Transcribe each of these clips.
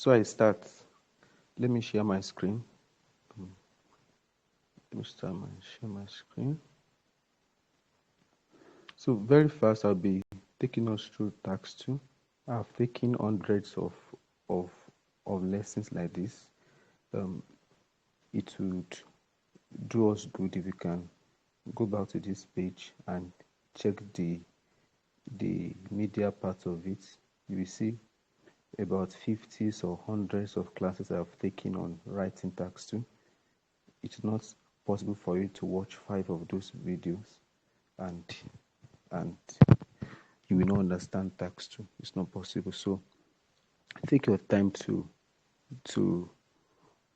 So I start. Let me share my screen. Let me share my screen. So very fast, I'll be taking us through task 2. I've taken hundreds of lessons like this. It would do us good if you can go back to this page and check the media part of it. You will see about 50s or hundreds of classes I've taken on writing task 2. It's not possible for you to watch 5 of those videos and you will not understand task 2. It's not possible. So take your time to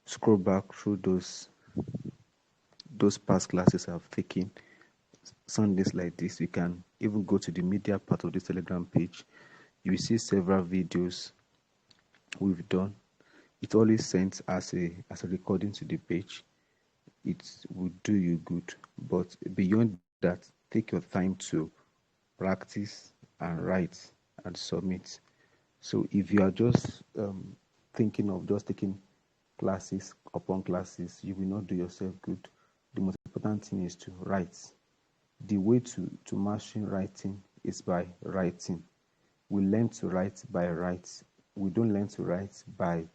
scroll back through those past classes I've taken. Sundays like this, you can even go to the media part of this Telegram page. You will see several videos we've done. It's always sent as a recording to the page. It would do you good, but beyond that, take your time to practice and write and submit. So if you are just thinking of just taking classes upon classes, you will not do yourself good. The most important thing is to write. The way to mastering writing is by writing. We learn to write by write. We don't learn to write by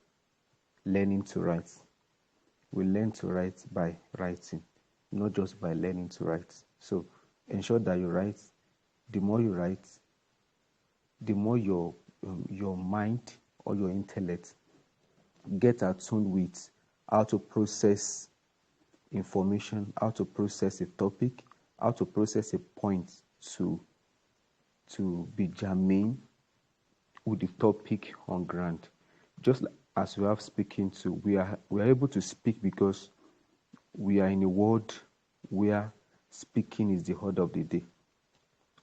learning to write. We learn to write by writing, not just by learning to write. So ensure that you write. The more you write, the more your mind or your intellect get attuned with how to process information, how to process a topic, how to process a point to be germane with the topic on ground. Just as we have speaking to, we are able to speak because we are in a world where speaking is the order of the day.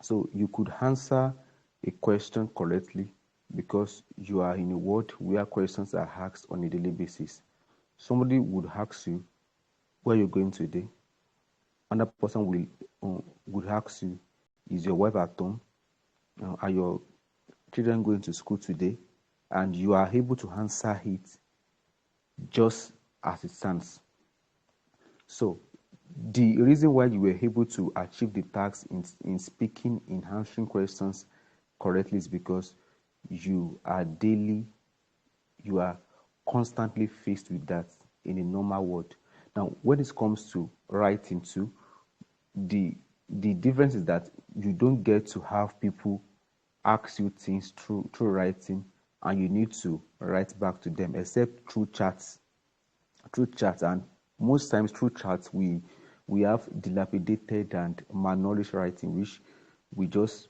So you could answer a question correctly because you are in a world where questions are asked on a daily basis. Somebody would ask you, where are you going today? Another person would ask you, is your wife at home? Are your children going to school today? And you are able to answer it just as it stands. So the reason why you were able to achieve the task in speaking, in answering questions correctly is because you are constantly faced with that in a normal world. Now, when it comes to writing too, the difference is that you don't get to have people ask you things through writing and you need to write back to them, except through chats. And most times through chats we have dilapidated and malnourished writing, which we just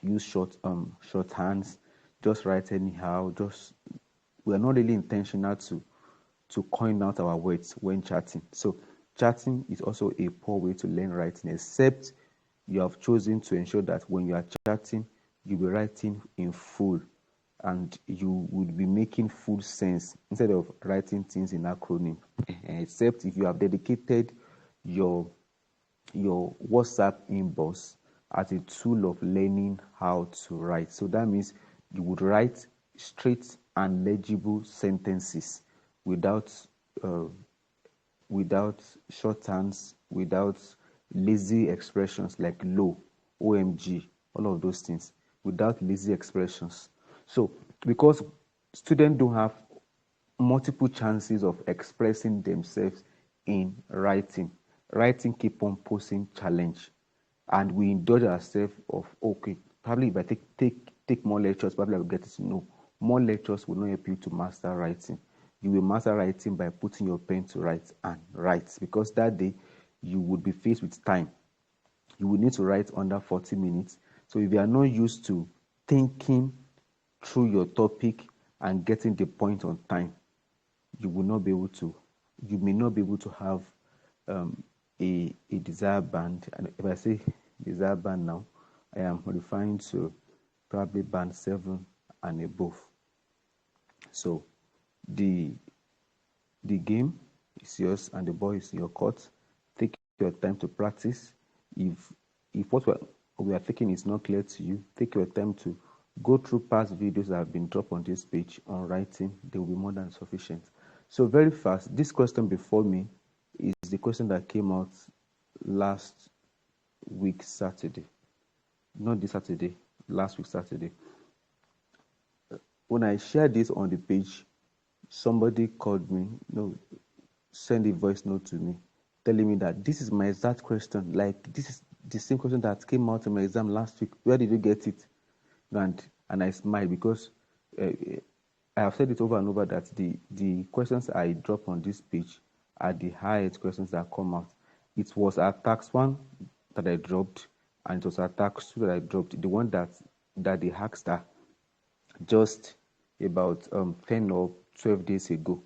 use shorthands, just write anyhow. We are not really intentional to coin out our words when chatting. So chatting is also a poor way to learn writing, except you have chosen to ensure that when you are chatting, you'll be writing in full and you would be making full sense instead of writing things in acronym. Except if you have dedicated your WhatsApp inbox as a tool of learning how to write. So that means you would write straight and legible sentences without shorthands, without lazy expressions like low, OMG, all of those things, without lazy expressions. So because students don't have multiple chances of expressing themselves in writing keep on posing challenge, and we indulge ourselves of, okay, probably if I take more lectures, probably I will get it. No, more lectures will not help you to master writing. You will master writing by putting your pen to write and write, because that day you would be faced with time. You will need to write under 40 minutes. So if you are not used to thinking through your topic and getting the point on time, you may not be able to have a desired band. And if I say desired band now, I am referring to probably band 7 and above. So the game is yours and the ball is in your court. Take your time to practice. If what we are taking is not clear to you, take your time to Go through past videos that have been dropped on this page on writing. They will be more than sufficient. So very fast, this question before me is the question that came out last week Saturday. Not this Saturday, last week Saturday. When I shared this on the page, somebody called me, send a voice note to me, telling me that this is my exact question. Like, this is the same question that came out in my exam last week. Where did you get it? And I smiled because I have said it over and over that the questions I drop on this page are the highest questions that come out. It was at tax 1 that I dropped, and it was at tax 2 that I dropped. The one that the hacks are just about 10 or 12 days ago.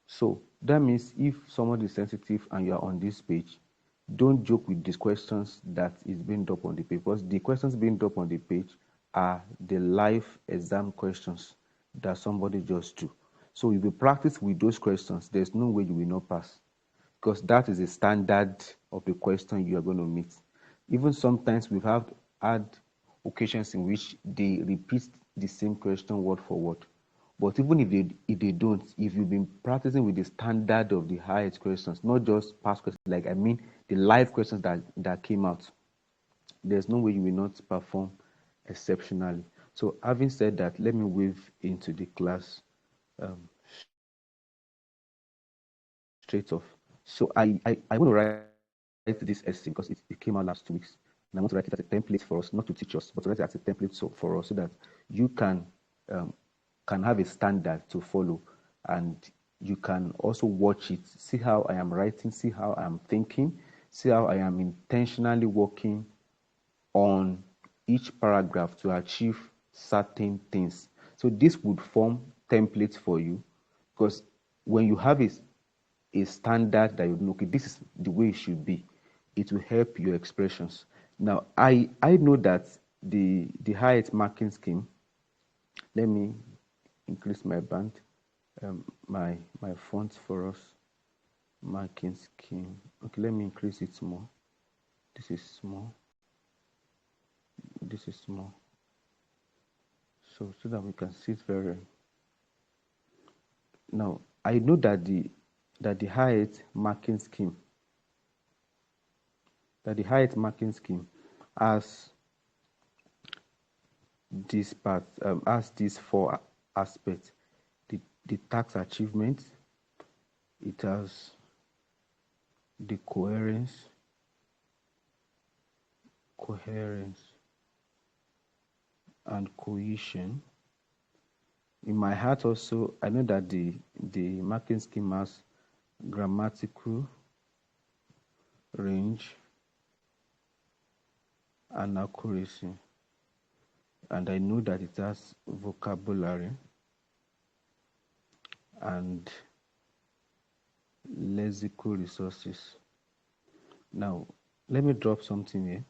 So that means if someone is sensitive and you are on this page, don't joke with these questions that is being dropped on the page, because the questions being dropped on the page are the live exam questions that somebody just do. So if you practice with those questions, there's no way you will not pass, because that is the standard of the question you are going to meet. Even sometimes we've had occasions in which they repeat the same question word for word. But even if they don't, if you've been practicing with the standard of the highest questions, not just past questions, like I mean the live questions that came out, there's no way you will not perform exceptionally. So having said that, let me wave into the class um, straight off. So I want to write this essay because it came out last 2 weeks. And I want to write it as a template for us, not to teach us, but to write it as a template for us so that you can have a standard to follow, and you can also watch it, see how I am writing, see how I am thinking, see how I am intentionally working on each paragraph to achieve certain things. So this would form templates for you, because when you have a standard that you know, okay, this is the way it should be, it will help your expressions. Now, I know that the height marking scheme, let me increase my band, my font for us, marking scheme. Okay, let me increase it more. This is small. This is small. So that we can see it very. Now, I know that the height marking scheme has this part, has these four aspects: the task achievement, it has the coherence, and cohesion. In my heart also, I know that the marking scheme has grammatical range and accuracy, and I know that it has vocabulary and lexical resources. Now, let me drop something here.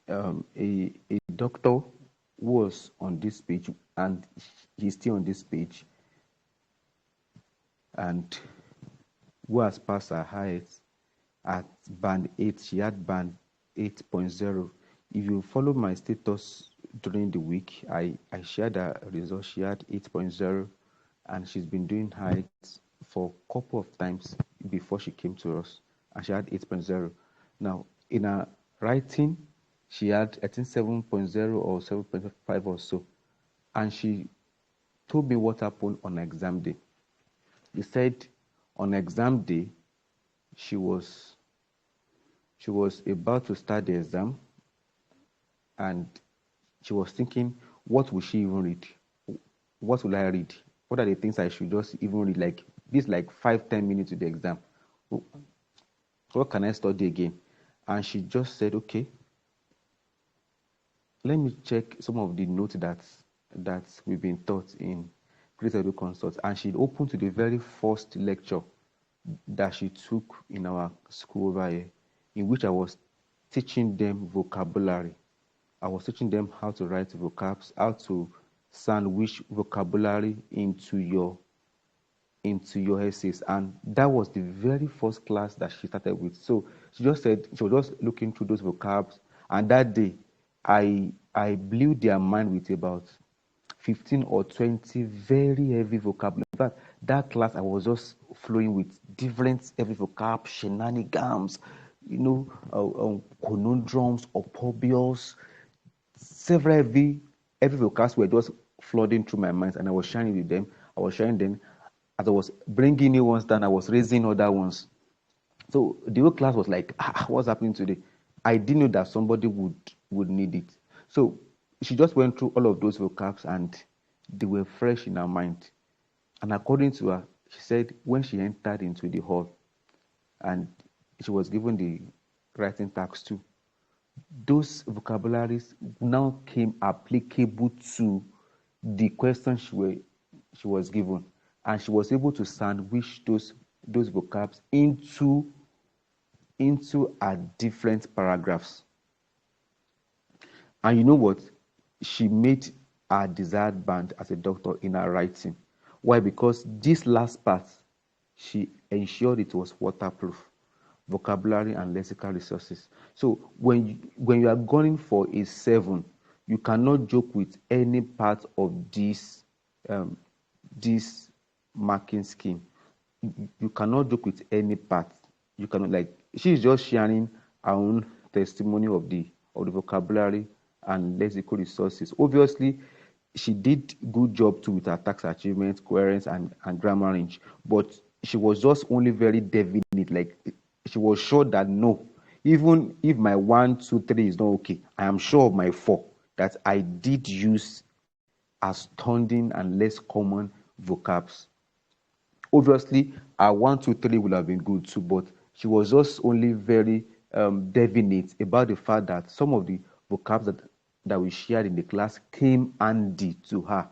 A doctor was on this page, and he's still on this page, and who has passed her height at band 8. She had band 8.0. If you follow my status during the week, I shared her results. She had 8.0, and she's been doing heights for a couple of times before she came to us, and she had 8.0. Now, in her writing, she had, I think, 7.0 or 7.5 or so, and she told me what happened on exam day. He said on exam day, she was about to start the exam, and she was thinking, what will she even read? What will I read? What are the things I should just even read? Like this, like 5-10 minutes to the exam. What can I study again? And she just said, okay, let me check some of the notes that we've been taught in Great Edu Consult. And she opened to the very first lecture that she took in our school over here, in which I was teaching them vocabulary. I was teaching them how to write vocabs, how to sandwich vocabulary into your essays, and that was the very first class that she started with. So she just said she was just looking through those vocabs, and that day I I blew their mind with about 15 or 20 very heavy vocabulary. In fact, that class I was just flowing with different heavy vocab, shenanigans, conundrums, opobios, several heavy vocabs were just flooding through my mind, and I was sharing with them. I was sharing them. As I was bringing new ones down, I was raising other ones. So the whole class was like, what's happening today? I didn't know that somebody would need it. So she just went through all of those vocabs and they were fresh in her mind. And according to her, she said when she entered into the hall and she was given the writing task two, those vocabularies now came applicable to the question she was given. And she was able to sandwich those vocabs into her different paragraphs. And you know what? She made her desired band as a doctor in her writing. Why? Because this last part, she ensured it was waterproof, vocabulary and lexical resources. So when you are going for a 7, you cannot joke with any part of this marking scheme. You cannot joke with any part. You cannot, like, she's just sharing her own testimony of the vocabulary and lexical resources. Obviously, she did good job too with her task achievements, coherence, and grammar range. But she was just only very definite. Like, she was sure that no, even if my 1, 2, 3 is not okay, I am sure of my 4 that I did use astounding and less common vocabs. Obviously, our 1, 2, 3 would have been good too, but she was just only very definite about the fact that some of the vocabs that we shared in the class came handy to her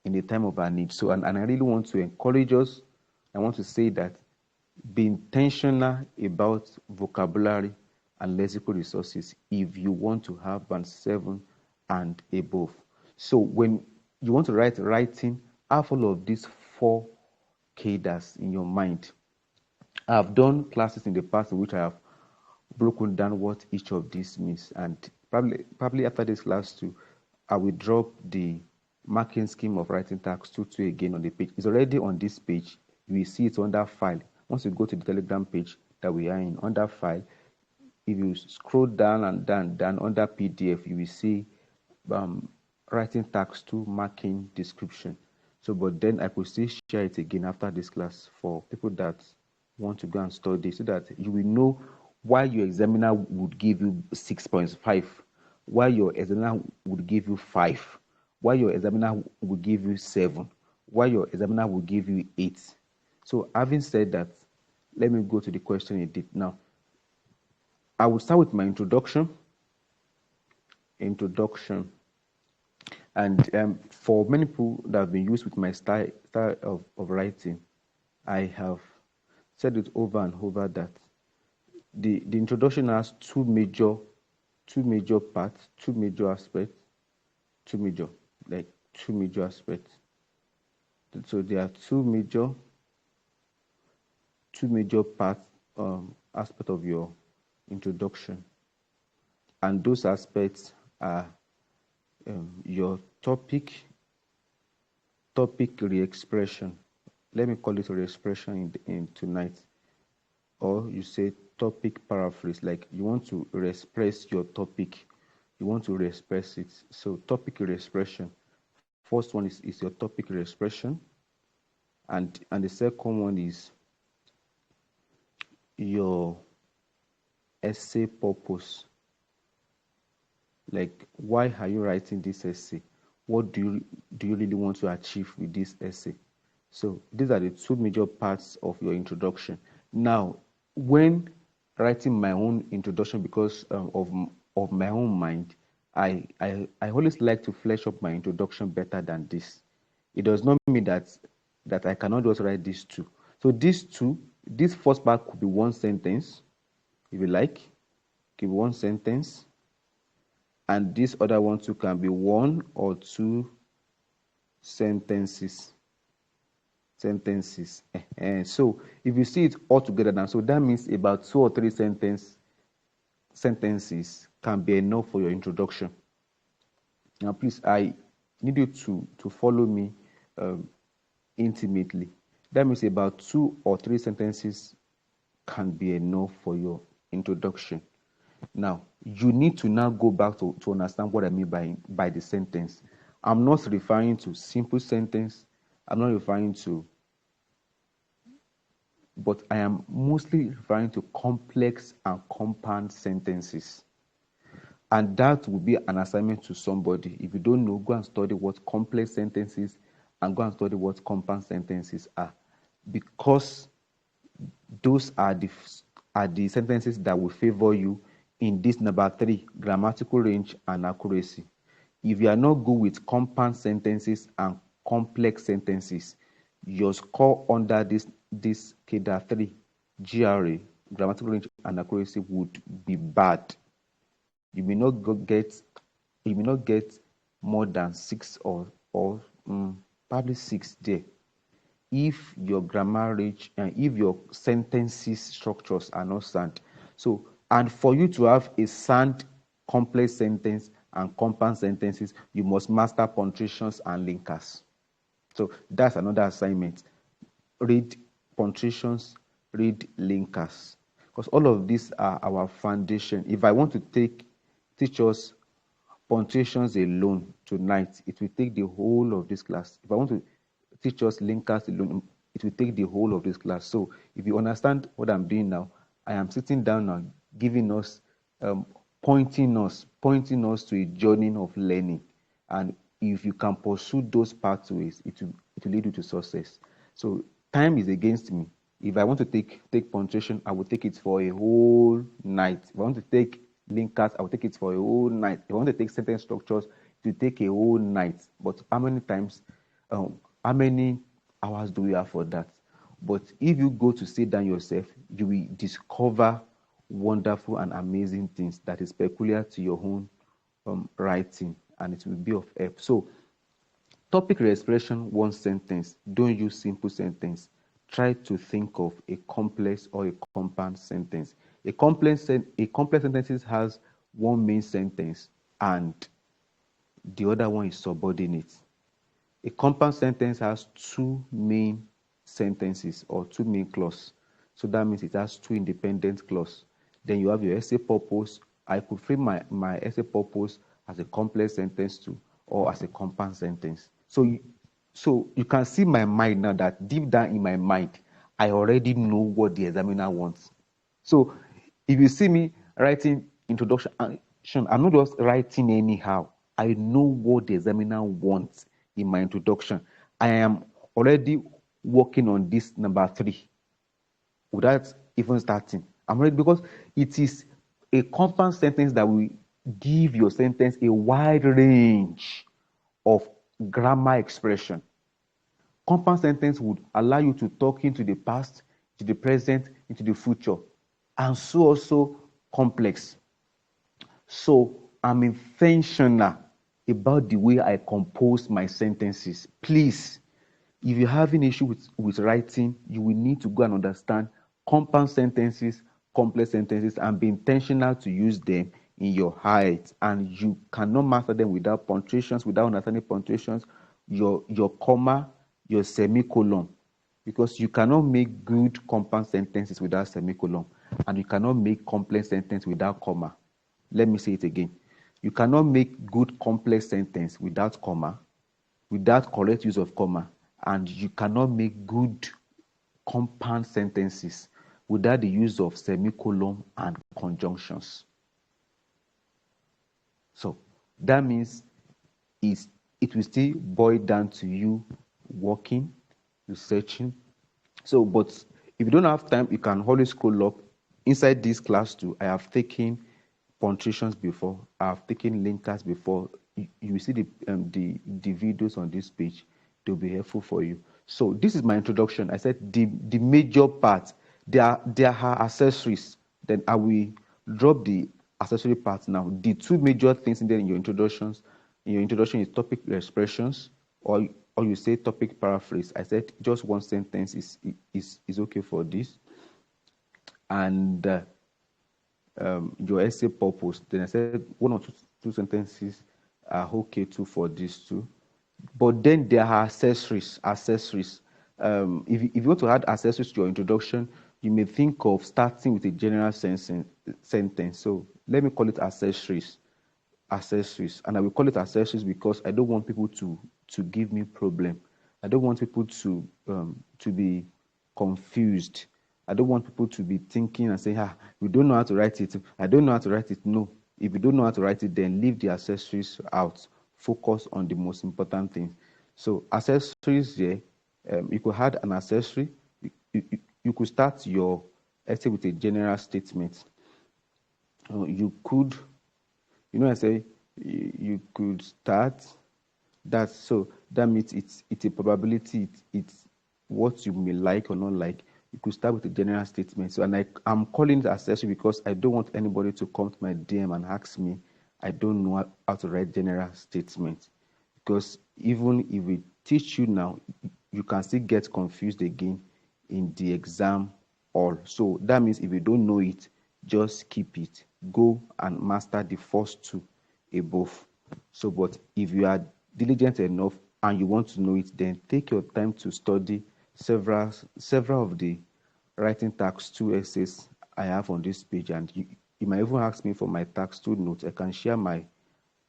in the time of her need. So, and I really want to encourage us. I want to say that be intentional about vocabulary and lexical resources if you want to have band 7 and above. So when you want to write writing, have all of these 4 cadres in your mind. I've done classes in the past in which I have broken down what each of these means, and probably after this class too, I will drop the marking scheme of writing task 2 again on the page. It's already on this page. You will see it under file. Once you go to the Telegram page that we are in, under file, if you scroll down and down under PDF, you will see writing task 2 marking description. So, but then I could still share it again after this class for people that want to go and study, so that you will know why your examiner would give you 6.5, why your examiner would give you 5, why your examiner would give you 7, why your examiner would give you 8. So having said that, let me go to the question you did. Now, I will start with my introduction. And for many people that have been used with my style of writing, I have said it over and over that the introduction has two major parts, two major aspects. So there are two major parts, aspect of your introduction, and those aspects are your topic re-expression. Let me call it a re-expression in tonight, or you say topic paraphrase, like you want to re-express your topic, you want to re-express it. So topic re-expression, first one is your topic re-expression, and the second one is your essay purpose. Like, why are you writing this essay? What do you really want to achieve with this essay? So these are the two major parts of your introduction. Now, when writing my own introduction, because of my own mind, I always like to flesh up my introduction better than this. It does not mean that I cannot just write these two. So this first part could be one sentence, if you like. It could be one sentence. And this other one too can be 1 or 2 sentences. So if you see it all together now, so that means about 2 or 3 sentences can be enough for your introduction. Now, please, I need you to follow me intimately. That means about 2 or 3 sentences can be enough for your introduction. Now, you need to now go back to understand what I mean by the sentence. I'm not referring to simple sentence. I'm not referring to, but I am mostly referring to complex and compound sentences. And that will be an assignment to somebody. If you don't know, go and study what complex sentences and go and study what compound sentences are. Because those are the sentences that will favor you in this number 3, grammatical range and accuracy. If you are not good with compound sentences and complex sentences, your score under this KDA 3, GRA, grammatical range and accuracy, would be bad. You may not get more than 6 or probably 6 there if your grammar range and if your sentences structures are not sound. So, and for you to have a sound complex sentence and compound sentences, you must master punctuations and linkers. So that's another assignment. Read punctuations, read linkers, because all of these are our foundation. If I want to teach us punctuations alone tonight, it will take the whole of this class. If I want to teach us linkers alone, it will take the whole of this class. So if you understand what I'm doing now, I am sitting down now, giving us, pointing us to a journey of learning. And if you can pursue those pathways, it will lead you to success. So time is against me. If I want to take punctuation, I will take it for a whole night. If I want to take linkers, I will take it for a whole night. If I want to take sentence structures, it will take a whole night. But how many hours do we have for that? But if you go to sit down yourself, you will discover wonderful and amazing things that is peculiar to your own writing, and it will be of help. So, topic expression, one sentence. Don't use simple sentence. Try to think of a complex or a compound sentence. A complex sentence has one main sentence and the other one is subordinate. A compound sentence has 2 main sentences or 2 main clauses. So that means it has 2 independent clauses. Then you have your essay purpose. I could frame my essay purpose as a complex sentence too, or as a compound sentence. So you can see my mind now, that deep down in my mind, I already know what the examiner wants. So if you see me writing introduction, I'm not just writing anyhow. I know what the examiner wants in my introduction. I am already working on this number 3 without even starting. I'm ready, because it is a compound sentence that will give your sentence a wide range of grammar expression. Compound sentence would allow you to talk into the past, to the present, into the future, and so also complex. So I'm intentional about the way I compose my sentences. Please, if you have an issue with writing, you will need to go and understand compound sentences, complex sentences, and be intentional to use them in your height. And you cannot master them without punctuations, without understanding punctuations, your comma, your semicolon. Because you cannot make good compound sentences without semicolon, and you cannot make complex sentences without comma. Let me say it again. You cannot make good complex sentence without comma, without correct use of comma, and you cannot make good compound sentences without the use of semicolon and conjunctions. So that means it will still boil down to you working, researching. So, but if you don't have time, you can always scroll up. Inside this class too, I have taken punctuations before. I have taken linkers before. You will see the videos on this page. They'll be helpful for you. So this is my introduction. I said the major part. There are accessories. Then I will drop the accessory parts now. The 2 major things in there in your introductions. In your introduction is topic expressions, or you say topic paraphrase. I said just one sentence is okay for this. And your essay purpose. Then I said 1 or 2 sentences are okay too for this too. But then there are accessories. If you want to add accessories to your introduction, you may think of starting with a general sentence. So let me call it accessories. And I will call it accessories because I don't want people to give me problem. I don't want people to be confused. I don't want people to be thinking and saying, we don't know how to write it. I don't know how to write it. No. If you don't know how to write it, then leave the accessories out. Focus on the most important thing. So accessories here, you could add an accessory. You could start your essay with a general statement. You could, I say you could start that. So that means it's a probability. It's what you may like or not like. You could start with a general statement. So, and I'm calling it accessory because I don't want anybody to come to my DM and ask me, I don't know how to write general statements. Because even if we teach you now, you can still get confused again in the exam hall. So that means if you don't know it, just keep it. Go and master the first two above. So, but if you are diligent enough and you want to know it, then take your time to study several of the writing task 2 essays I have on this page, and you might even ask me for my task 2 notes. I can share my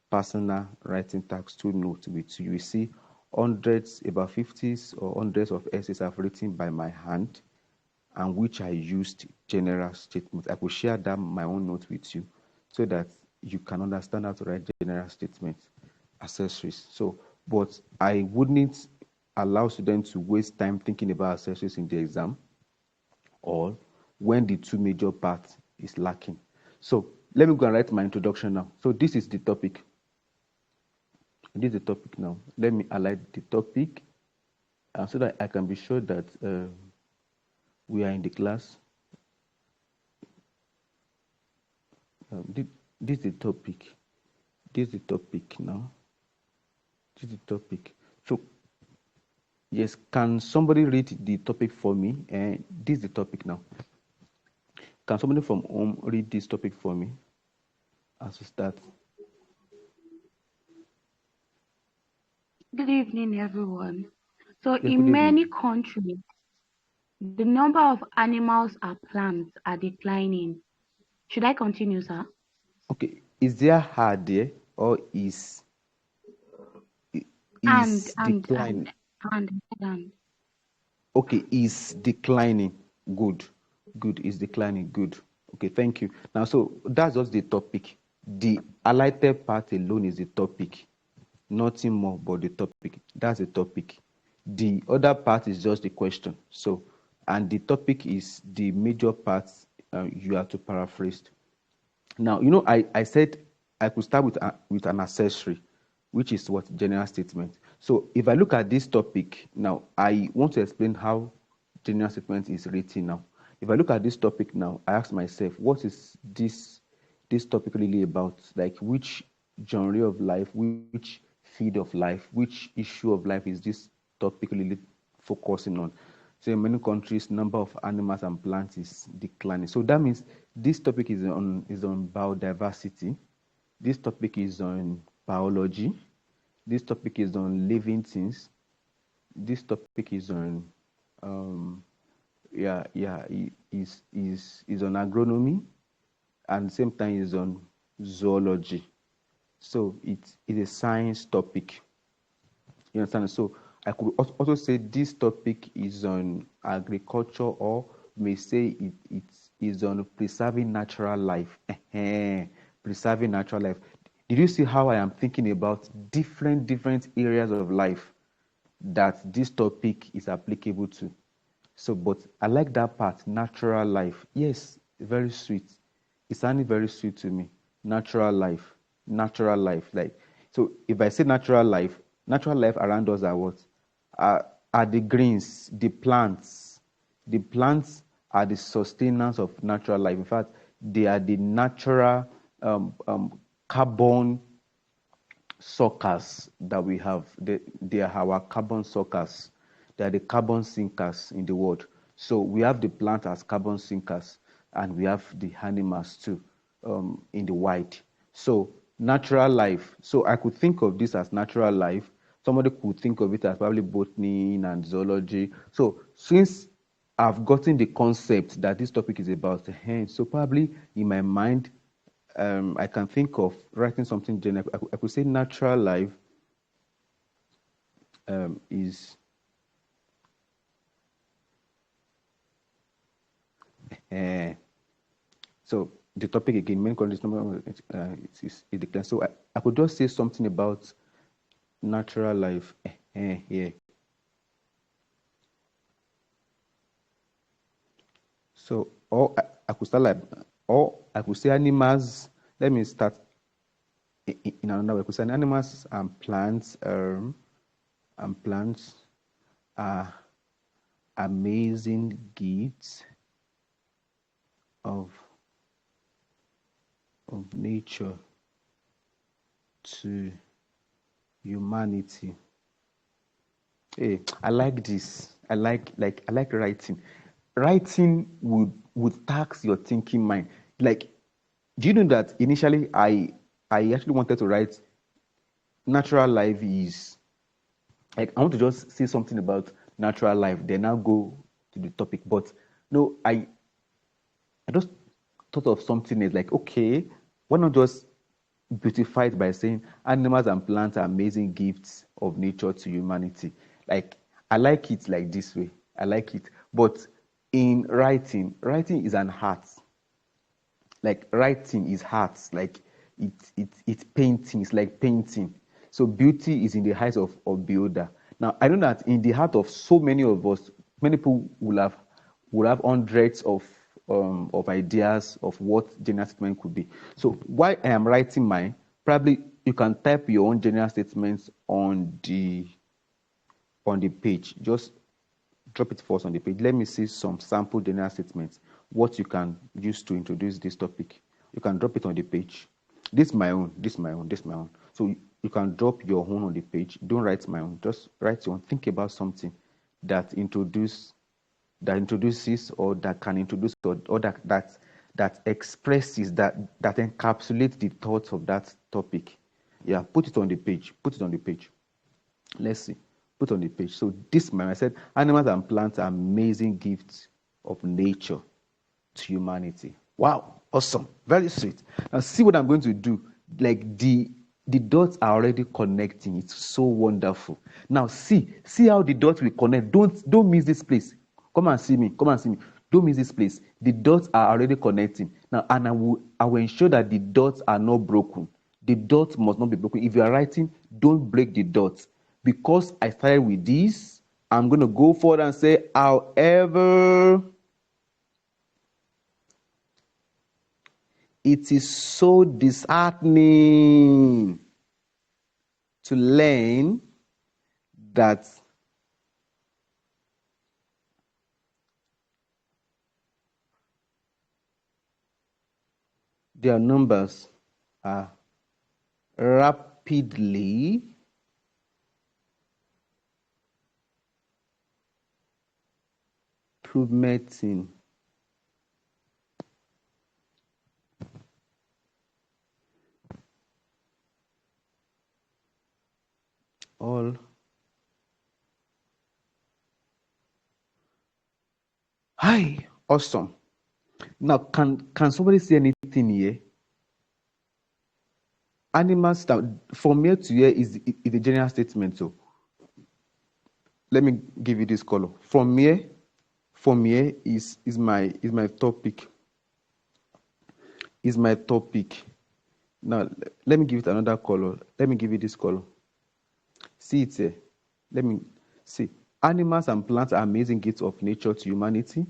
personal writing task 2 notes with you. You see hundreds, about 50s or hundreds of essays I've written by my hand, and which I used general statements. I could share that my own note with you so that you can understand how to write general statements, accessories. So, but I wouldn't allow students to waste time thinking about accessories in the exam or when the two major parts is lacking. So let me go and write my introduction now. So this is the topic. This is the topic now. Let me highlight the topic so that I can be sure that we are in the class. This is the topic. This is the topic now. This is the topic. So, yes, can somebody read the topic for me? And this is the topic now. Can somebody from home read this topic for me as we start? Good evening, everyone. So, Yes, good in many evening. countries, the number of animals or plants are declining. Should I continue, sir? Okay, is there hard there or And is and declining? and and Okay, is declining. Good. Good. Is declining. Good. Okay, thank you. Now, so that's just the topic. The highlighted part alone is the topic. Nothing more but the topic. That's the topic. The other part is just the question. So, and the topic is the major parts you have to paraphrase. Now, I said I could start with an accessory, which is what general statement. So if I look at this topic now, I want to explain how general statement is written now. If I look at this topic now, I ask myself, what is this topic really about? Like which genre of life, which field of life, which issue of life is this topic really focusing on? So in many countries, number of animals and plants is declining. So that means this topic is on biodiversity. This topic is on biology. This topic is on living things. This topic is on um, is on agronomy, and at the same time is on zoology. So it's a science topic. You understand? So I could also say this topic is on agriculture, or may say it is on preserving natural life. Preserving natural life. Did you see how I am thinking about different areas of life that this topic is applicable to? So, but I like that part, natural life. Yes, very sweet. It's sounding very sweet to me. Natural life, natural life. Like, so if I say natural life around us are what? Are the greens, the plants. The plants are the sustenance of natural life. In fact, they are the natural carbon suckers that we have. They are our carbon suckers. They are the carbon sinkers in the world. So we have the plant as carbon sinkers, and we have the animals too in the wild. So natural life. So I could think of this as natural life. Somebody could think of it as probably botany and zoology. So since I've gotten the concept that this topic is about, so probably in my mind, I can think of writing something general. I could say natural life is uh, so the topic again, main condition number is declined. So I could just say something about natural life here. So or I could start like, or I could say animals. Let me start in another way. I could say animals and plants are amazing gifts of nature to humanity. Hey, I like this. I like writing. Writing would tax your thinking mind. Like, do you know that initially I actually wanted to write natural life is like I want to just say something about natural life, then I'll go to the topic. But no, I just thought of something else. Like, okay, why not just beautify it by saying animals and plants are amazing gifts of nature to humanity? Like, I like it like this way. I like it. But in writing, writing is an art. Like writing is art. Like it's painting. It's like painting. So beauty is in the eyes of builder. Now I know that in the heart of so many of us, many people will have hundreds of ideas of what general statement could be. So while I am writing mine, probably you can type your own general statements on the page. Just drop it first on the page. Let me see some sample general statements, what you can use to introduce this topic. You can drop it on the page. This is my own, this is my own, this is my own. So you can drop your own on the page. Don't write my own. Just write your own. Think about something that introduces or that can introduce or that expresses that encapsulates the thoughts of that topic. Yeah, put it on the page. Put it on the page. Let's see. Put on the page. So this man, I said, animals and plants are amazing gifts of nature to humanity. Wow, awesome, very sweet. Now see what I'm going to do. Like the dots are already connecting. It's so wonderful. Now see how the dots will connect. Don't miss this place. Come and see me. Come and see me. Don't miss this place. The dots are already connecting. Now, and I will ensure that the dots are not broken. The dots must not be broken. If you are writing, don't break the dots. Because I started with this, I'm going to go forward and say, however, it is so disheartening to learn that their numbers are rapidly plummeting. All hi, awesome. Now, can somebody see anything here? Animals from here to here is a general statement. So let me give you this color. From here is my topic. Is my topic. Now let me give it another color. Let me give you this color. See it here. Let me see. Animals and plants are amazing gifts of nature to humanity.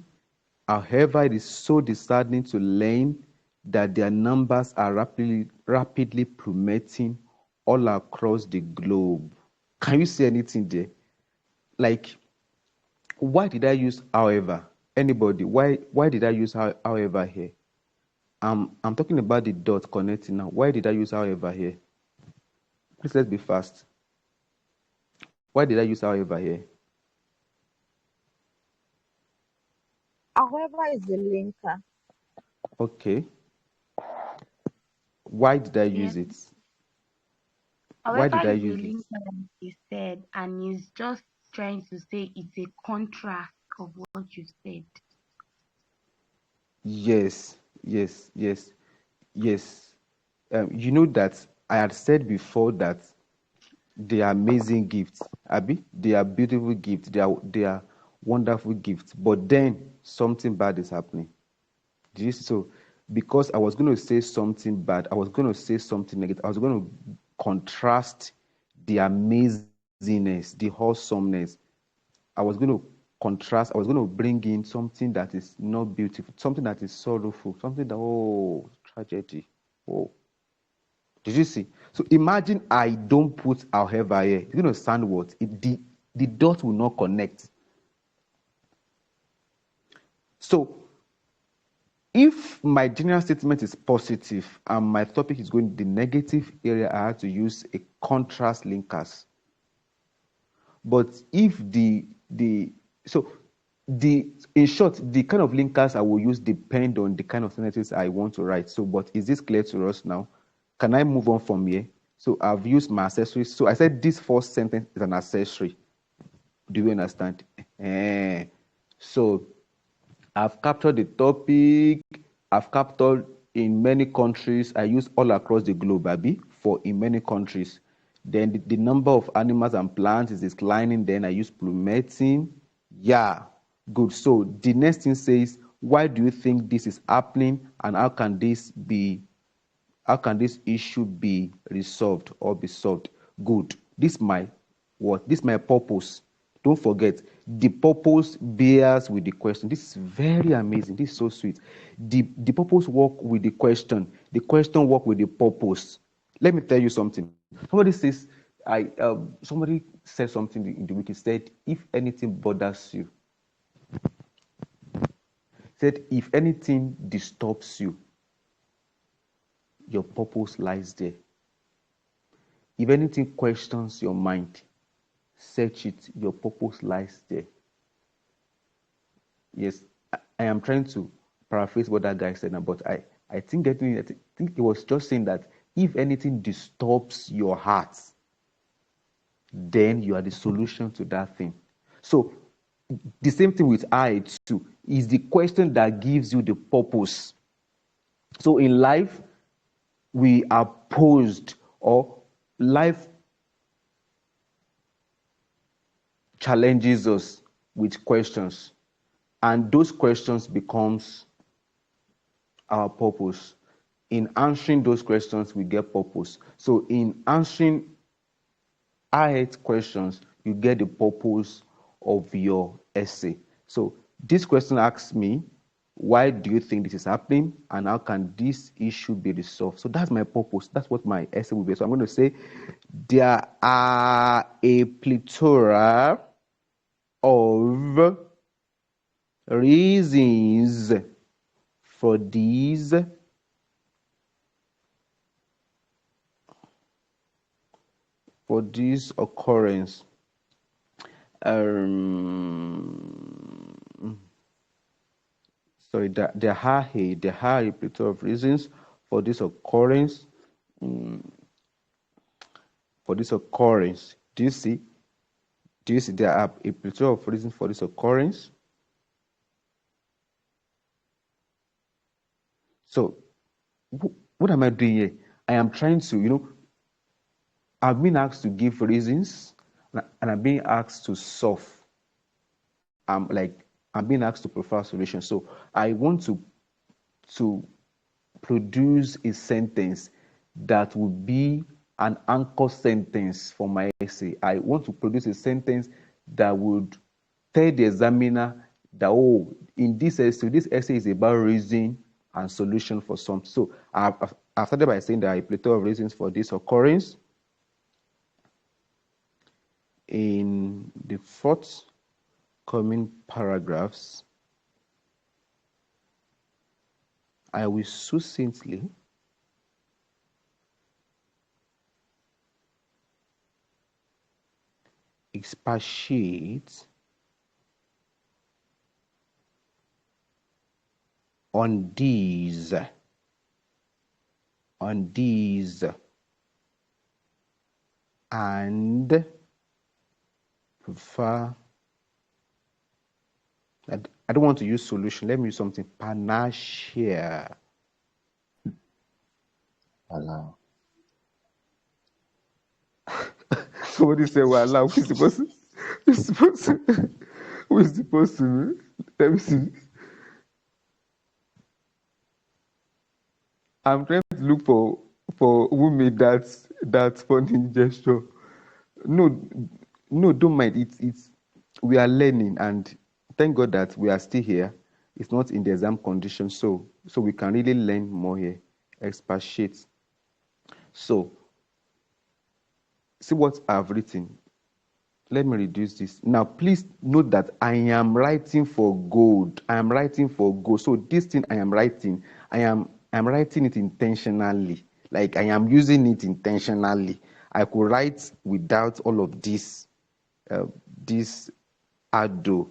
However, it is so disheartening to learn that their numbers are rapidly plummeting all across the globe. Can you see anything there? Like, why did I use however? Anybody? Why did I use however here? I'm talking about the dot connecting now. Why did I use however here? Please let's be fast. Why did I use however here? However, is the linker. Okay. Why did I Yeah. use it? Why However, did I it's a use link this? like you said, and he's just trying to say it's a contrast of what you said. Yes, yes, yes, yes. You know that I had said before that they are amazing gifts, Abby. They are beautiful gifts. They are wonderful gifts. But then something bad is happening. Do you see? So because I was going to say something bad, I was going to say something negative. I was going to contrast the amazingness, the wholesomeness. I was going to contrast. I was going to bring in something that is not beautiful, something that is sorrowful, something that tragedy. Oh, did you see? So imagine I don't put however here. It's going to sound what? The dot will not connect. So if my general statement is positive and my topic is going the negative area, I have to use a contrast linkers. But if the so the in short, the kind of linkers I will use depend on the kind of sentences I want to write. So, but is this clear to us now? Can I move on from here? So I've used my accessories. So I said this first sentence is an accessory. Do you understand? So I've captured the topic. I've captured in many countries. I use all across the globe, Abby, for in many countries. Then the number of animals and plants is declining. Then I use plummeting. Yeah, good. So the next thing says, why do you think this is happening, and how can this issue be resolved or be solved? Good. This my what? This my purpose. Don't forget, the purpose bears with the question. This is very amazing. This is so sweet. The purpose work with the question. The question work with the purpose. Let me tell you something. Somebody said something in the week. He said, if anything bothers you, said if anything disturbs you, your purpose lies there. If anything questions your mind, search it. Your purpose lies there. Yes, I am trying to paraphrase what that guy said now, but I think he was just saying that if anything disturbs your heart, then you are the solution to that thing. So the same thing with I too is the question that gives you the purpose. So in life, we are posed, or life challenges us with questions, and those questions becomes our purpose. In answering those questions, we get purpose. So in answering I8 questions, you get the purpose of your essay. So this question asks me, why do you think this is happening, and how can this issue be resolved? So that's my purpose. That's what my essay will be. So I'm going to say there are a plethora of reasons for this occurrence. Sorry, there are a plethora of reasons for this occurrence. For this occurrence, do you see? There are a plethora of reasons for this occurrence? So, what am I doing here? I am trying to, I've been asked to give reasons, and I'm being asked to solve. I'm being asked to prefer solutions. So I want to produce a sentence that would be an anchor sentence for my essay. I want to produce a sentence that would tell the examiner that, in this essay is about reason and solution for something. So I've started by saying there are a plethora of reasons for this occurrence. In the forthcoming paragraphs, I will succinctly expatiate on these and prefer. I don't want to use solution. Let me use something. Panacea. Allow. Somebody say, well, allow. Who is supposed to? Who is supposed to? Who is supposed to? Let me see. I'm trying to look for who made that funny gesture. No, no, don't mind. It's we are learning, and thank God that we are still here. It's not in the exam condition, so we can really learn more here. Expatiate. So see what I've written. Let me reduce this. Now, please note that I am writing for gold. I am writing for gold. So this thing I am writing, I'm writing it intentionally. Like I am using it intentionally. I could write without all of this, this ado,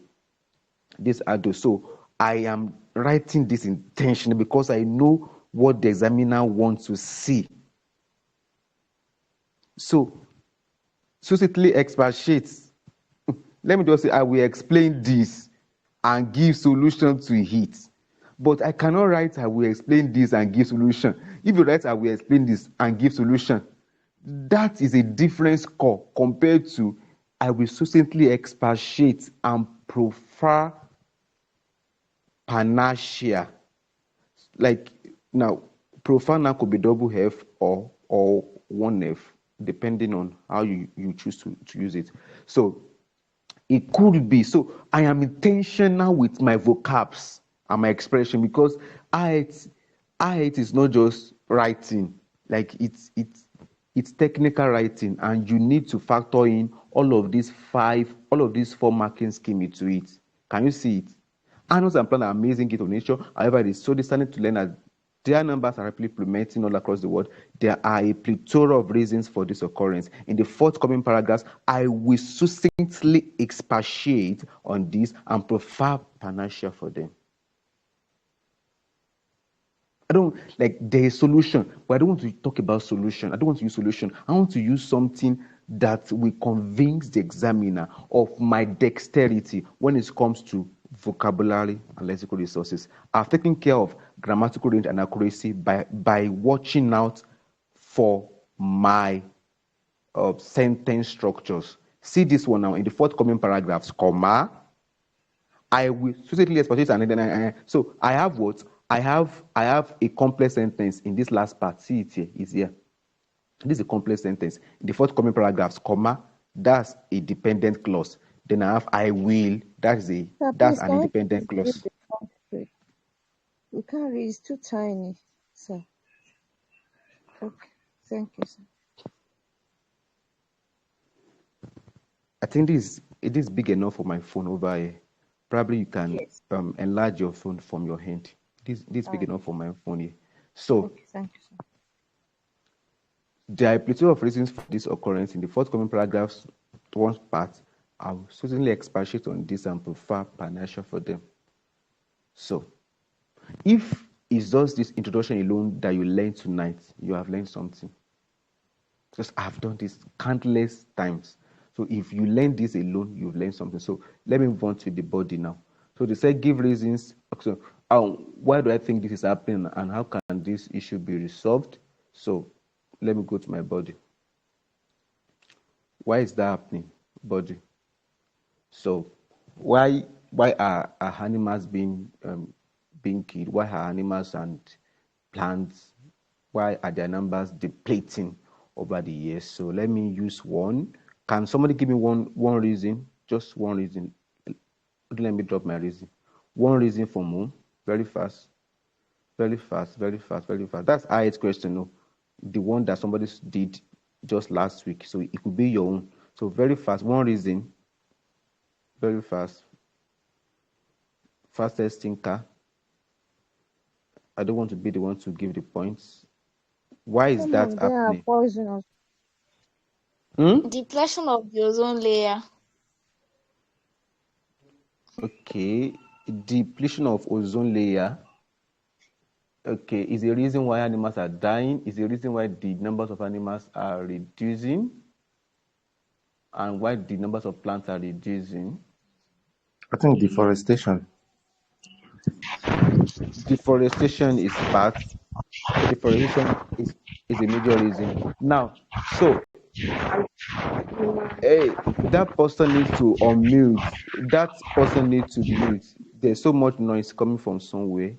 So I am writing this intentionally because I know what the examiner wants to see. So, socially expatiates. Let me just say, I will explain this and give solution to it. But I cannot write, I will explain this and give solution. If you write, I will explain this and give solution, that is a different score compared to, I will succinctly expatiate and prefer panacea. Like now, prefer now could be double F or one F, depending on how you choose to use it. So it could be. So I am intentional with my vocabs and my expression because it is not just writing. Like it's technical writing, and you need to factor in all of these four marking scheme into it. Can you see it? Animals and plants are amazing gift of nature. However, it is so discerning to learn that their numbers are rapidly plummeting all across the world. There are a plethora of reasons for this occurrence. In the forthcoming paragraphs, I will succinctly expatiate on this and provide panacea for them. I don't like there is solution, but I don't want to talk about solution. I don't want to use solution. I want to use something that will convince the examiner of my dexterity when it comes to vocabulary and lexical resources. I've taken care of grammatical range and accuracy by watching out for my sentence structures. See this one now in the forthcoming paragraphs, comma. I will succinctly expatiate and then so I have what? I have a complex sentence in this last part. See it here, it's here. This is a complex sentence. In the forthcoming paragraphs, comma, that's a dependent clause. Then I have I will, that's Sir, an independent please clause. read the transcript. We can't read, it's too tiny, sir. Okay, thank you, sir. I think it is big enough for my phone over here. Probably you can Yes. enlarge your phone from your hand. This is big enough for my phone here. So Okay, thank you, sir. there are a plethora of reasons for this occurrence. In the forthcoming paragraphs, one part, I will certainly expatiate on this and prefer panacea for them. So, if it's just this introduction alone that you learned tonight, you have learned something. Because I've done this countless times. So if you learn this alone, you've learned something. So let me move on to the body now. So they said give reasons. So why do I think this is happening and how can this issue be resolved? So let me go to my body. Why is that happening? Body. So why are animals being killed? Why are animals and plants? Why are their numbers depleting over the years? So let me use one. Can somebody give me one reason? Just one reason. Let me drop my reason. One reason for more. Very fast. Very fast. Very fast. Very fast. That's IELTS question. No, the one that somebody did just last week. So it could be your own. So very fast. One reason. Very fast. Fastest thinker. I don't want to be the one to give the points. Why is Some that of them are happening? poisonous. Depletion of the ozone layer. Okay, depletion of ozone layer. Okay, is the reason why animals are dying? Is the reason why the numbers of animals are reducing? and why the numbers of plants are reducing. I think deforestation. Deforestation is part. Deforestation is a major reason. Now, so hey, that person needs to unmute. That person needs to mute. There's so much noise coming from somewhere.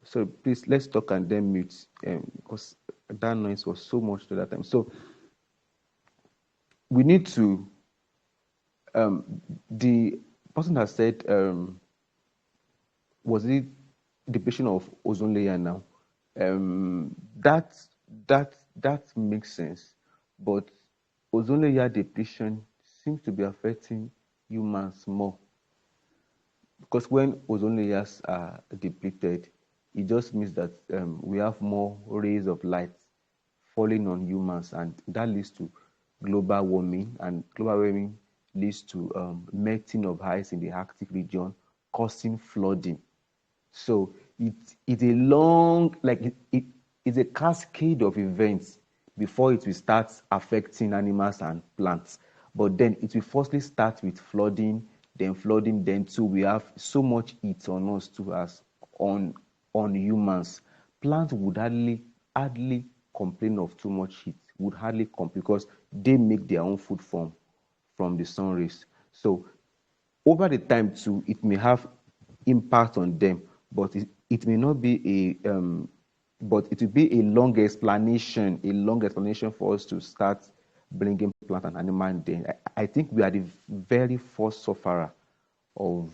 So please let's talk and then mute. Because that noise was so much to that time. So we need to the person has said was it depletion of ozone layer now? That that makes sense, but ozone layer depletion seems to be affecting humans more because when ozone layers are depleted, it just means that we have more rays of light falling on humans, and that leads to global warming, and global warming leads to melting of ice in the Arctic region, causing flooding. So it's a long, like it's a cascade of events before it will start affecting animals and plants. But then it will firstly start with flooding, then too we have so much heat on us too as on humans. Plants would hardly complain of too much heat, would hardly complain because they make their own food from the sun rays. So over the time too, it may have impact on them, but it may not be but it will be a long explanation for us to start bringing plant and animal in there. I think we are the very first sufferer of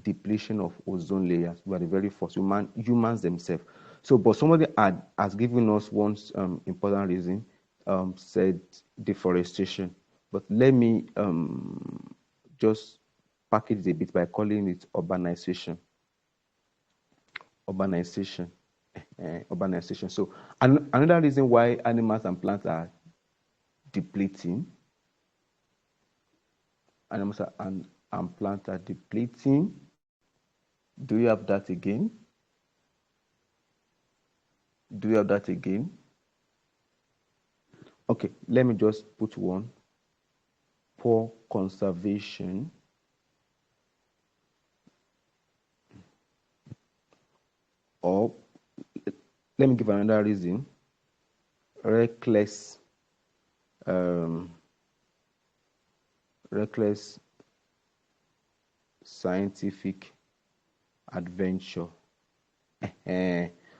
depletion of ozone layers. We are the very first humans themselves. So, but somebody has given us one important reason, said deforestation. But let me just package it a bit by calling it urbanization. Urbanization. Urbanization. So, another reason why animals and plants are depleting, animals and plants are depleting. Do you have that again? Do you have that again? Okay, let me just put one. Poor conservation. Or let me give another reason. Reckless scientific adventure.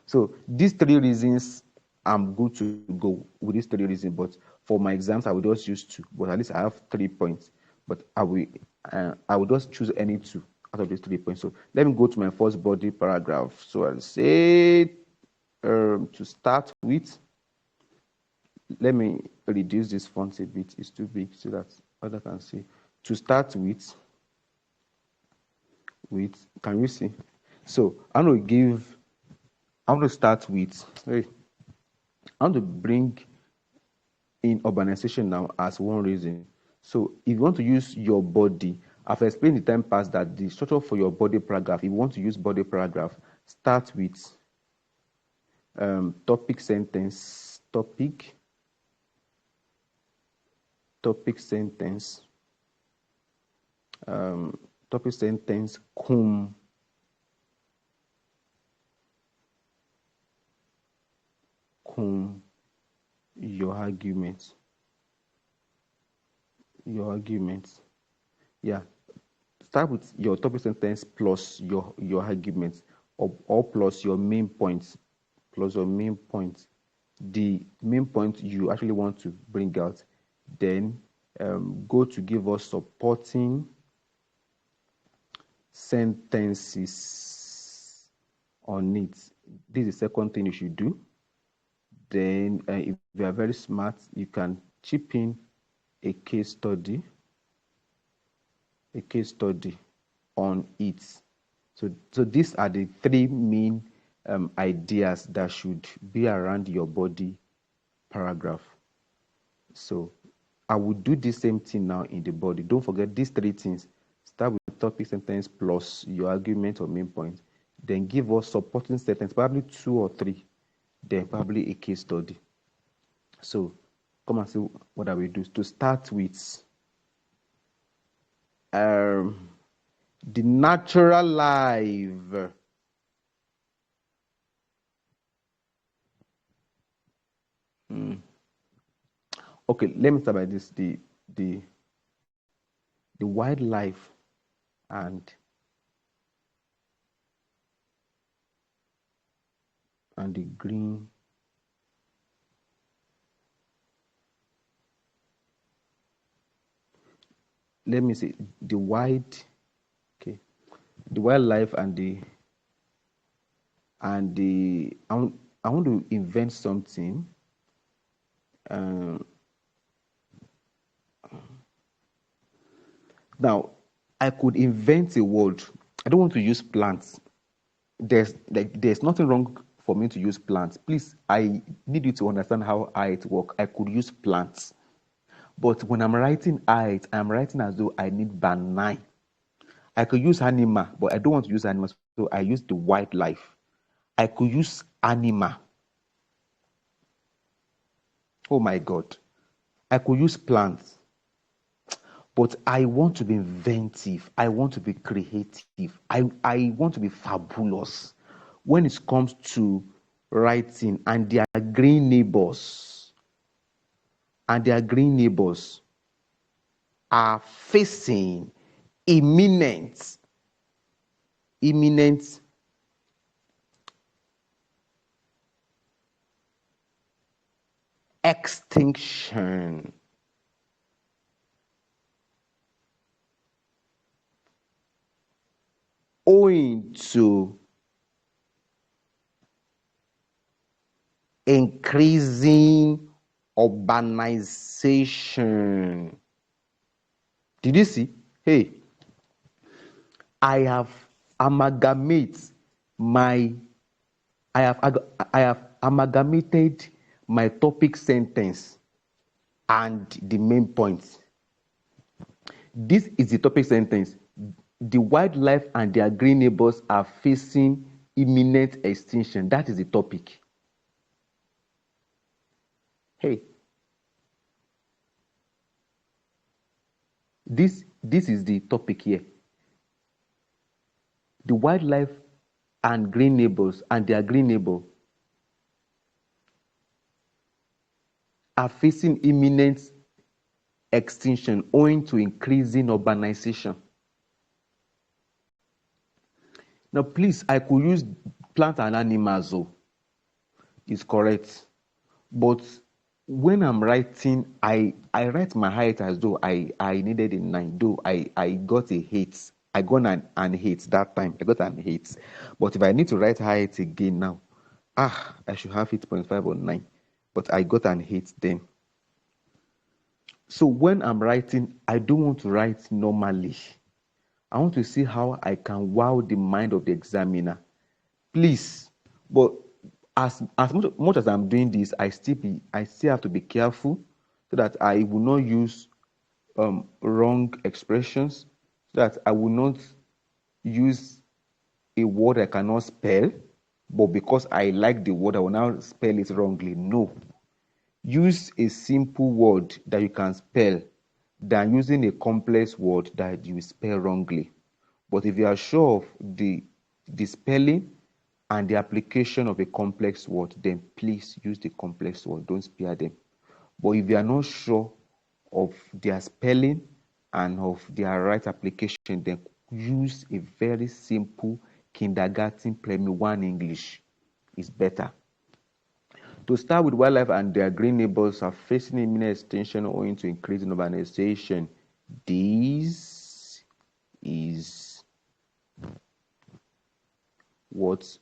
So these three reasons, I'm good to go with these three reasons, but for my exams I will just use two, but at least I have 3 points, but I will just choose any two out of these 3 points. So let me go to my first body paragraph. So I'll say to start with, let me reduce this font a bit, it's too big so that others can see. To start with, can you see? So I'm going to start with, I want to bring in urbanization now as one reason. So if you want to use your body, I've explained the time past that the structure for your body paragraph, if you want to use body paragraph, start with topic sentence, topic sentence, topic sentence, cum your argument. Yeah, start with your topic sentence plus your argument, or plus your main points, the main point you actually want to bring out. Then go to give us supporting sentences on it. This is the second thing you should do. Then if you are very smart, you can chip in a case study on it. So these are the 3 main ideas that should be around your body paragraph. So I will do the same thing now in the body. Don't forget these 3 things. Start with topic sentence plus your argument or main point. Then give us supporting sentence, probably 2 or 3. Then probably a case study. So come and see what I will do. To start with, the natural life. Okay, let me start by this. The wildlife and the green. Let me say the okay, the wildlife and the I want to invent something. Now, I could invent a word. I don't want to use plants. There's nothing wrong for me to use plants. Please, I need you to understand how it works. I could use plants. But when I'm writing I'm writing as though I need banana. I could use animal, but I don't want to use animals, so I use the wildlife. I could use animal. Oh my God. I could use plants. But I want to be inventive. I want to be creative. I want to be fabulous when it comes to writing and their green neighbors. And their green neighbors are facing imminent extinction. Owing to increasing urbanization. Did you see? Hey, I have amalgamated my topic sentence and the main points. This is the topic sentence. The wildlife and their green neighbors are facing imminent extinction. That is the topic. Hey, this is the topic here. The wildlife and green neighbors and their green neighbor are facing imminent extinction owing to increasing urbanization. Now, please, I could use plant and animals, though. It's correct. But when I'm writing, I write my height as though I needed a 9, though I got a 8. I got an 8 that time. I got an 8. But if I need to write height again now, I should have 8.5 or 9. But I got an 8 then. So when I'm writing, I don't want to write normally. I want to see how I can wow the mind of the examiner. Please, but as much as I'm doing this, I still have to be careful so that I will not use wrong expressions, so that I will not use a word I cannot spell, but because I like the word, I will now spell it wrongly. No. Use a simple word that you can spell than using a complex word that you spell wrongly. But if you are sure of the spelling and the application of a complex word, then please use the complex word. Don't spare them. But if you are not sure of their spelling and of their right application, then use a very simple kindergarten primary 1 English. It's better. To start with, wildlife and their green neighbors are facing imminent extinction owing to increasing urbanization. This is what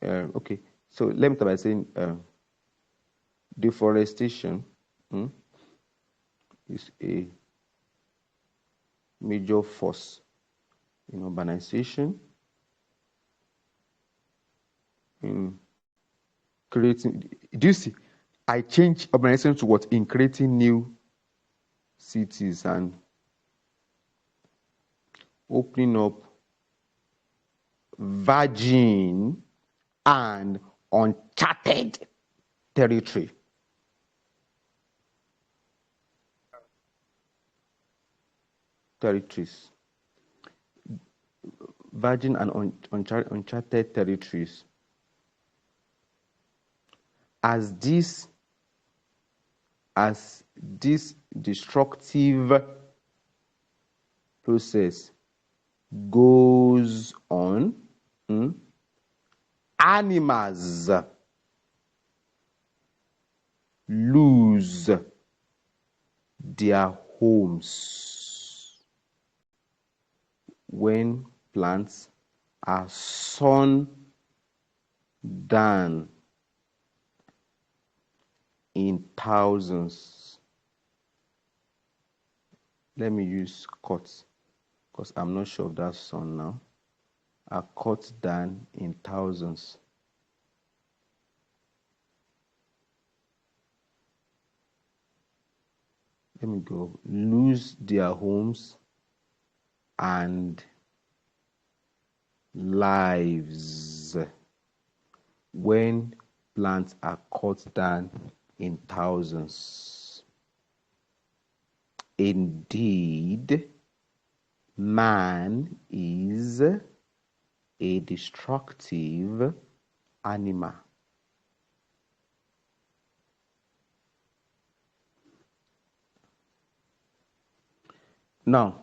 okay, so let me start by saying deforestation is a major force in urbanization, in creating. Do you see? I changed urbanization to what? In creating new cities and opening up virgin and uncharted territory. territories, virgin and uncharted territories, as this destructive process goes on, animals lose their homes when plants are sawn down in thousands. Let me use cut because I'm not sure of that sawn now. Are cut down in thousands. Let me go. Lose their homes and lives when plants are cut down in thousands. Indeed, man is a destructive animal. Now,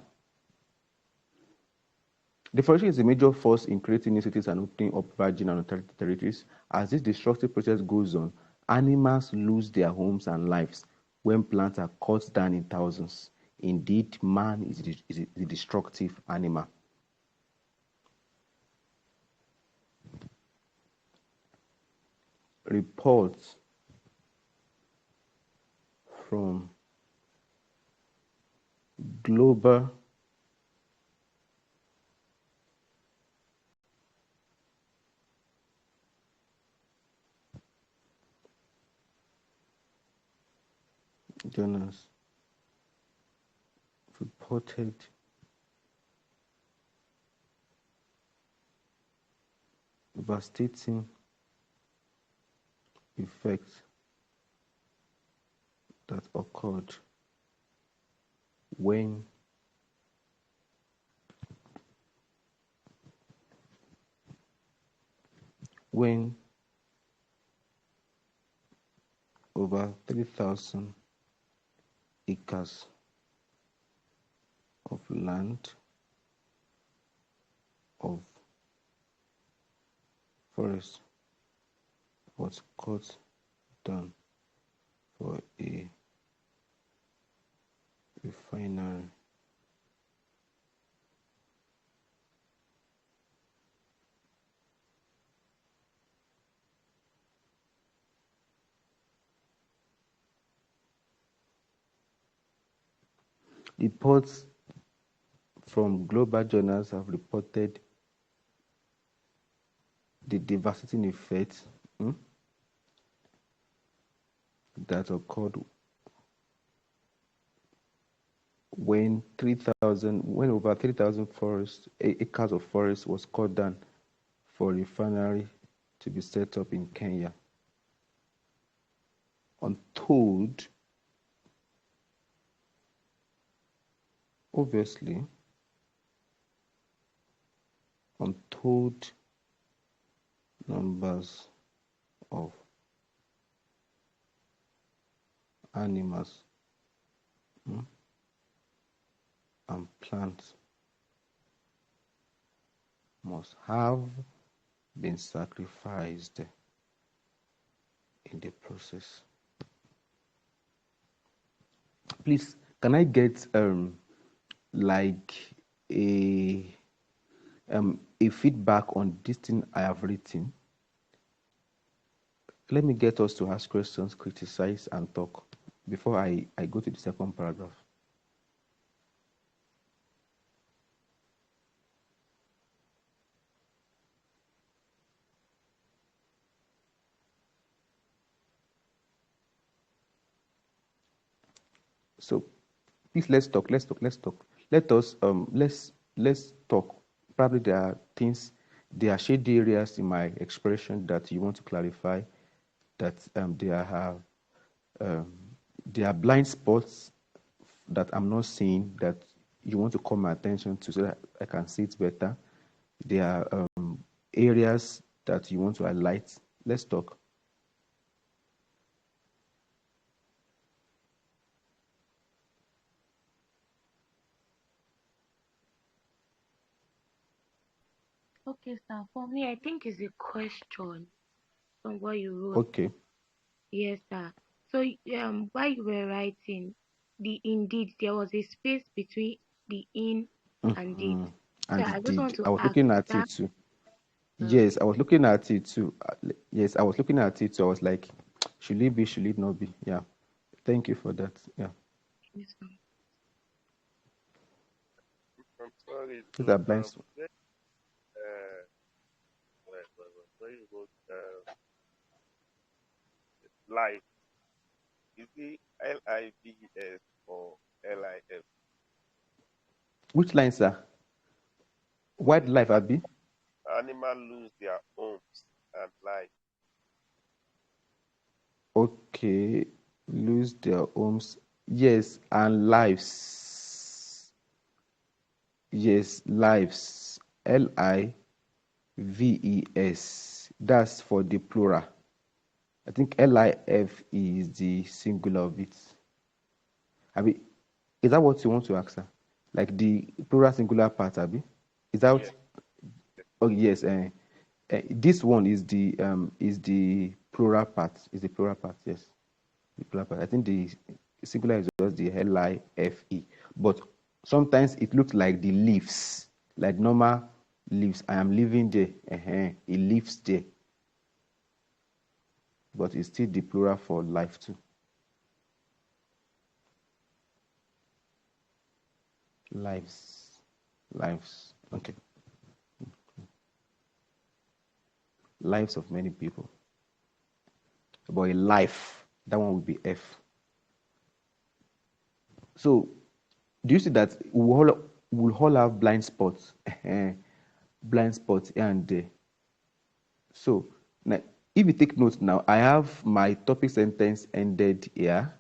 deforestation is a major force in creating new cities and opening up virgin and uncharted territories. As this destructive process goes on, animals lose their homes and lives when plants are cut down in thousands. Indeed, man is a destructive animal. Reports from global journals reported devastating effects that occurred when over 3,000 acres of land of forest was cut down for a refinery. Reports from global journals have reported the devastating effects that occurred when over 3,000 acres of forest was cut down for a refinery to be set up in Kenya. Untold, obviously, untold numbers of animals and plants must have been sacrificed in the process. Please, can I get like a feedback on this thing I have written? Let me get us to ask questions, criticize, and talk before I go to the second paragraph. So please let's talk. Let us let's talk. Probably there are shady areas in my expression that you want to clarify, that there are blind spots that I'm not seeing that you want to call my attention to so that I can see it better. There are areas that you want to highlight. Let's talk. Okay, sir. For me, I think it's a question from what you wrote. Okay. Yes, sir. So, while you were writing, the indeed there was a space between the in and did. So And I it just want did. to I was ask, looking is at that it too. Yes, okay? I was looking at it too. Yes, I was looking at it too. I was like, should it be? Should it not be? Yeah. Thank you for that. Yeah. Yes, sir. I'm sorry These to are blind. when you go life, is it LIVS or LIF? Which lines are? When Wildlife, Abby? animal lose their homes and life, Okay. Lose their homes. Yes, and lives. Yes, lives. LIVES. That's for the plural. I think LIFE is the singular of it. Abi, is that what you want to ask, sir? Like the plural singular part, Abi? Is that what? yes, Oh yes. This one is the plural part. Is the plural part? Yes, the plural part. I think the singular is just the LIFE, but sometimes it looks like the leaves, like normal leaves. I am living there. It lives there, but it's still the plural for life too. Lives, lives. Okay, lives of many people. But a life, that one would be F. So, do you see that we all have blind spots, blind spots here and there. So, now, if you take notes now, I have my topic sentence ended here,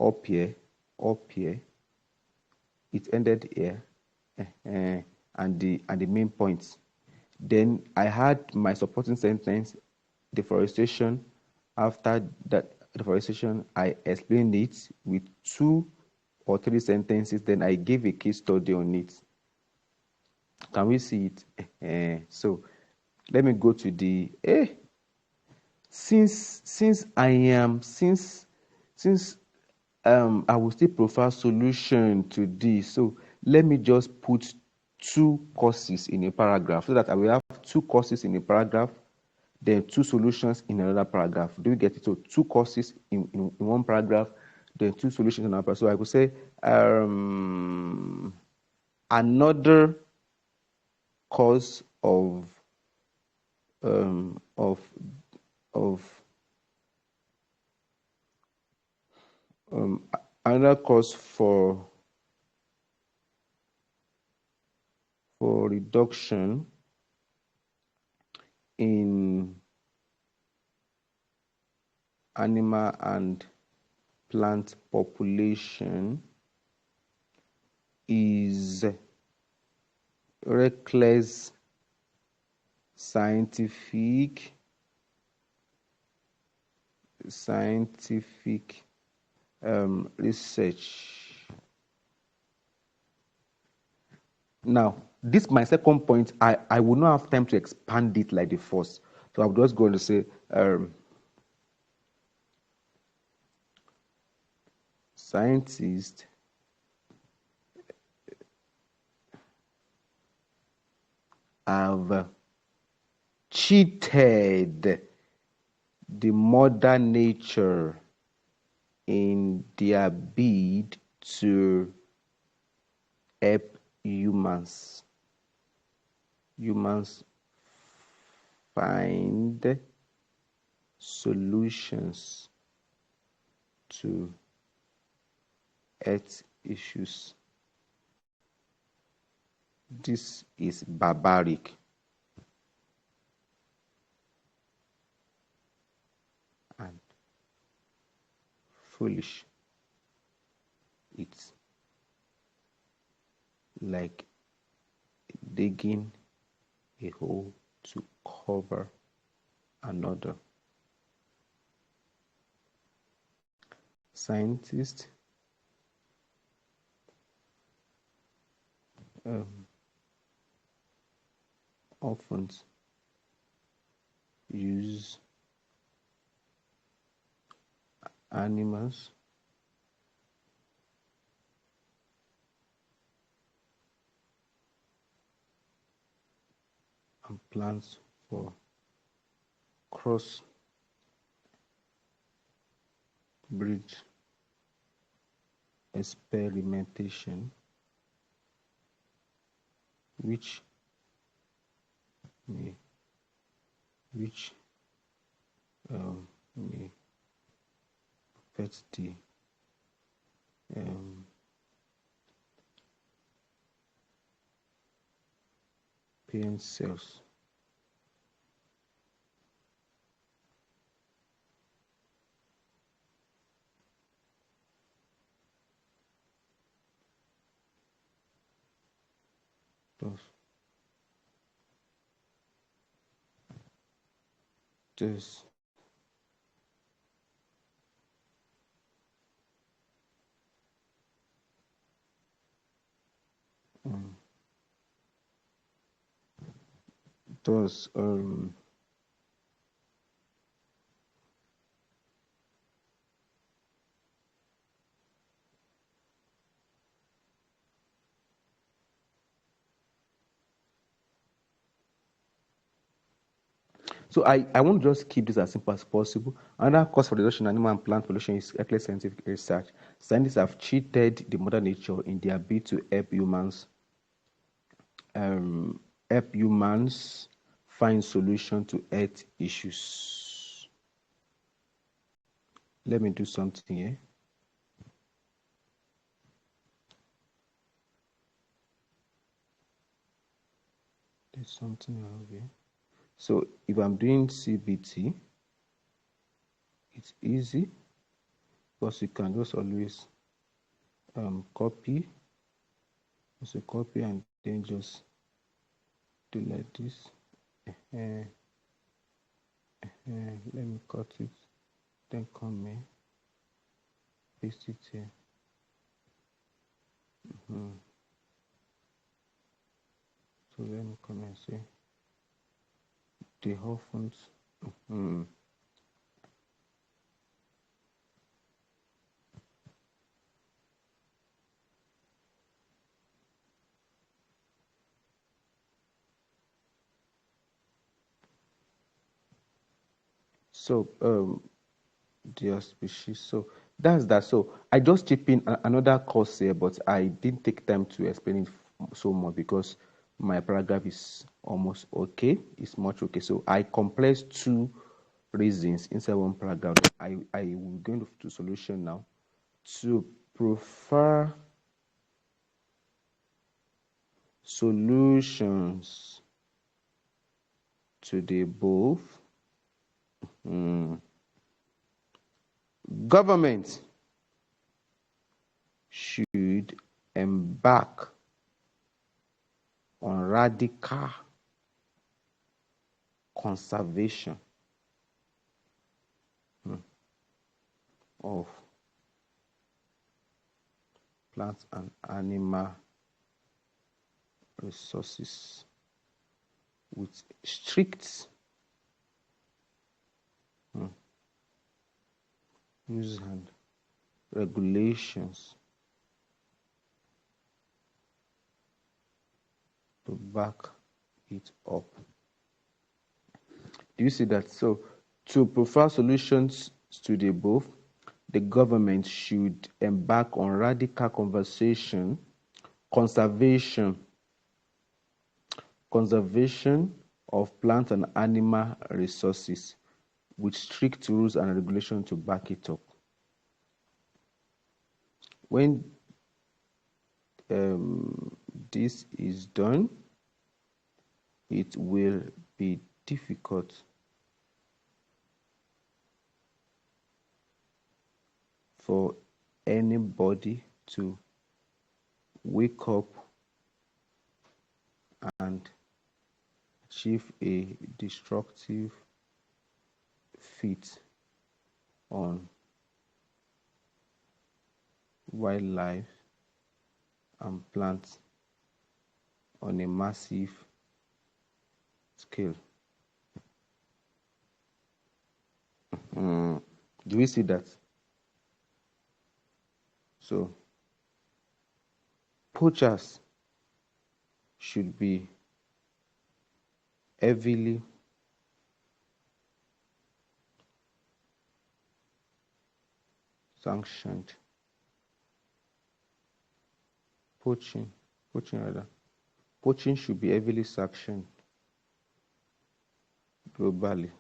up here, up here. It ended here, and the main points. Then I had my supporting sentence, deforestation. After that deforestation, I explained it with 2 or 3 sentences. Then I gave a case study on it. Can we see it? So let me go to the since I will still prefer solution to this. So let me just put 2 courses in a paragraph so that I will have 2 courses in a paragraph, then 2 solutions in another paragraph. Do you get it? So 2 courses in one paragraph, then 2 solutions in another paragraph. So I could say another cause um, of of another cause for reduction in animal and plant population is reckless scientific research. Now, this my second point. I will not have time to expand it like the first, so I'm just going to say scientists have cheated the mother nature in their bid to help humans find solutions to earth issues. This is barbaric and foolish. It's like digging a hole to cover another. Scientists often use animals and plants for cross bridge experimentation, which may which may affect the um, parent cells. Thus, this um, thus So I want to just keep this as simple as possible. Another cause for reduction in animal and plant pollution is reckless scientific research. Scientists have cheated the mother nature in their bid to um, help humans find solution to health issues. Let me do something here. There's something over here. So if I'm doing CBT, it's easy because you can just always copy. So copy and then just do like this. Let me cut it, then come here, paste it here. So let me come and say the whole font. So their species. So that's that. So I just chip in another course here, but I didn't take time to explain it so much because my paragraph is almost okay. It's much okay. So I compressed two reasons inside one paragraph. I will go into solution now. To prefer solutions to the above, government should embark on radical conservation of plant and animal resources with strict use and regulations to back it up. Do you see that? So to prefer solutions to the above, the government should embark on radical conservation of plant and animal resources with strict rules and regulations to back it up. When this is done, it will be difficult for anybody to wake up and achieve a destructive feat on wildlife and plants on a massive scale. Do we see that? So, poachers should be heavily sanctioned. Poaching should be heavily sanctioned globally.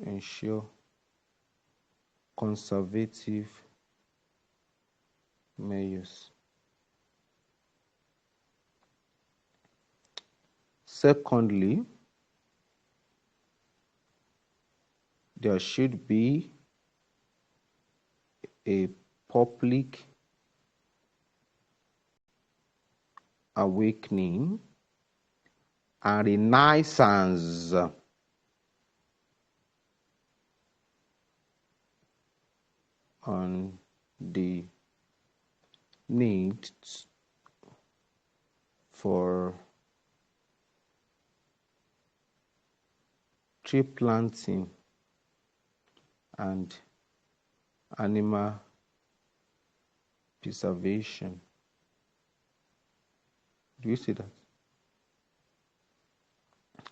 Ensure conservative measures. Secondly, there should be a public awakening and renaissance on the need for tree planting and animal preservation. Do you see that?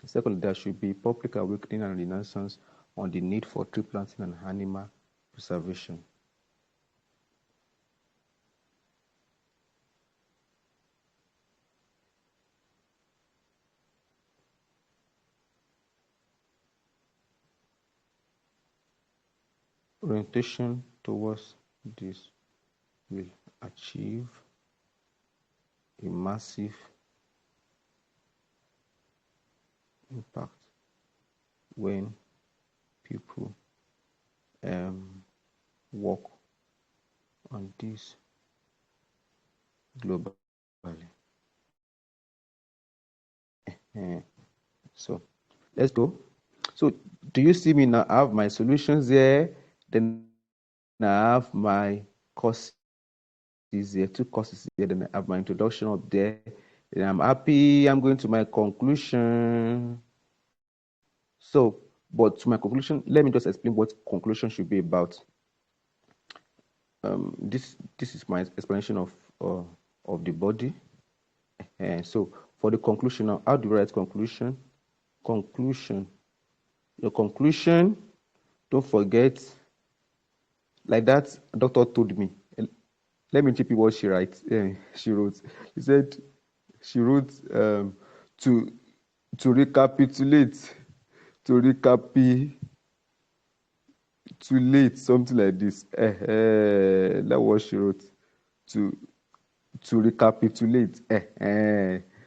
Secondly, there should be public awakening and renaissance on the need for tree planting and animal preservation. Orientation towards this will achieve a massive impact when people work on this globally. So let's go. So do you see me now? I have my solutions there, then I have my courses there, 2 courses here, then I have my introduction up there. Then I'm happy. I'm going to my conclusion. So, but to my conclusion, let me just explain what conclusion should be about. This is my explanation of the body. So for the conclusion now, how do you write conclusion? Conclusion. Your conclusion, don't forget, like that doctor told me. Let me tell you what she writes. She wrote. She said she wrote to recapitulate, something like this. That was she wrote. To recapitulate.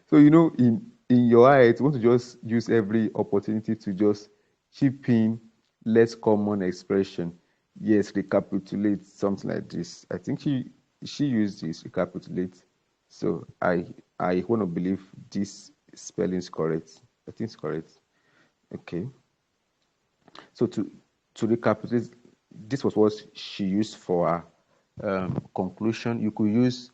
So in your head, you want to just use every opportunity to just chip in less common expression. Yes, recapitulate, something like this. I think she used this, recapitulate. So I want to believe this spelling is correct. I think it's correct. Okay. So to recapitulate, this was what she used for her conclusion. You could use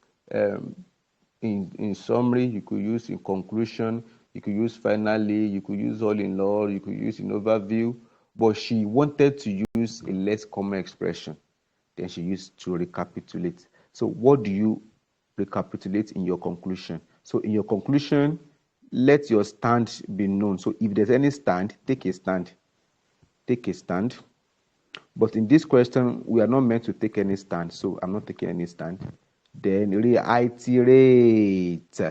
in summary, you could use in conclusion, you could use finally, you could use all in all, you could use in overview, but she wanted to use a less common expression. Then she used to recapitulate. So what do you recapitulate in your conclusion? So in your conclusion, let your stand be known. So if there's any stand, take a stand. Take a stand. But in this question, we are not meant to take any stand, so I'm not taking any stand. Then reiterate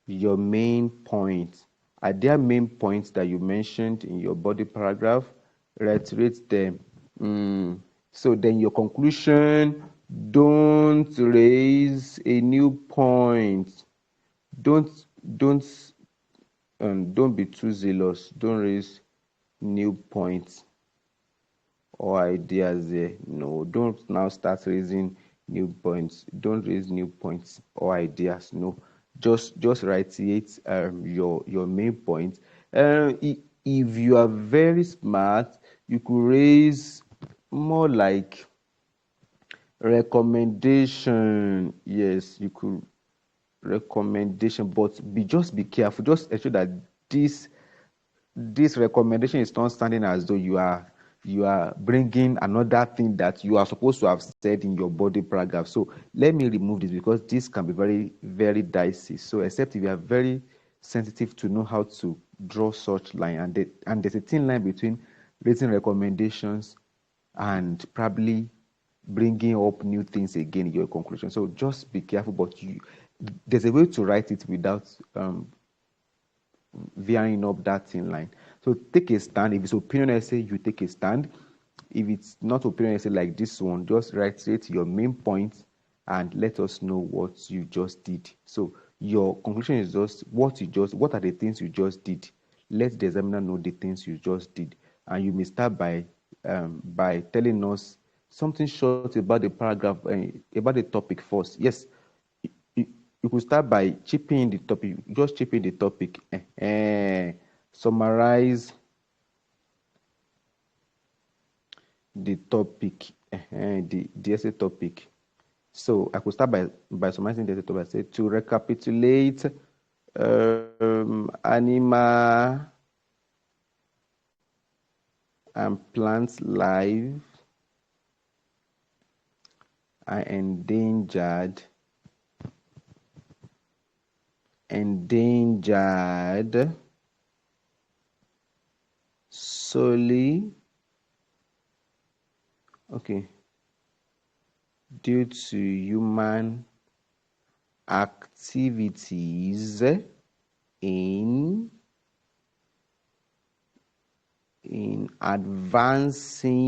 your main points. Are there main points that you mentioned in your body paragraph? Reiterate them. So then your conclusion, don't raise a new point. Don't be too zealous. Don't raise new points. or ideas there. No, don't now start raising new points. Don't raise new points or ideas. No, just reiterate your main point. If you are very smart, you could raise more like recommendation. Yes, you could recommendation, but be careful. Just ensure that this this recommendation is not standing as though you are bringing another thing that you are supposed to have said in your body paragraph. So let me remove this because this can be very very dicey. So except if you are very sensitive to know how to draw such line, and there's a thin line between raising recommendations and probably bringing up new things again in your conclusion. So just be careful, but there's a way to write it without veering up that thin line. So take a stand. If it's opinion essay, you take a stand. If it's not opinion essay like this one, just reiterate your main point and let us know what you just did. So your conclusion is just what are the things you just did. Let the examiner know the things you just did. And you may start by telling us something short about the paragraph, about the topic first. Yes, you, you could start by chipping the topic, just chipping the topic, summarize the topic, the essay topic. So I could start by summarizing the essay topic. I say to recapitulate, animal and plant life are endangered solely, okay, due to human activities in advancing,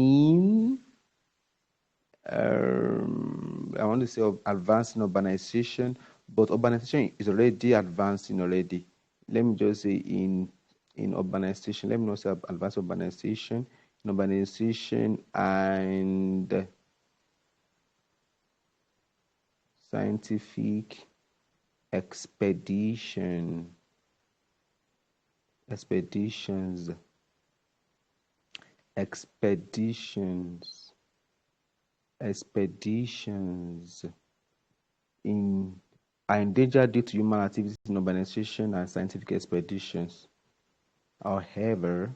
I want to say advancing urbanization, but urbanization is already advancing already. Let me just say in urbanization, let me not say advanced urbanization, in urbanization and scientific expeditions in are endangered due to human activities in urbanization and scientific expeditions. However,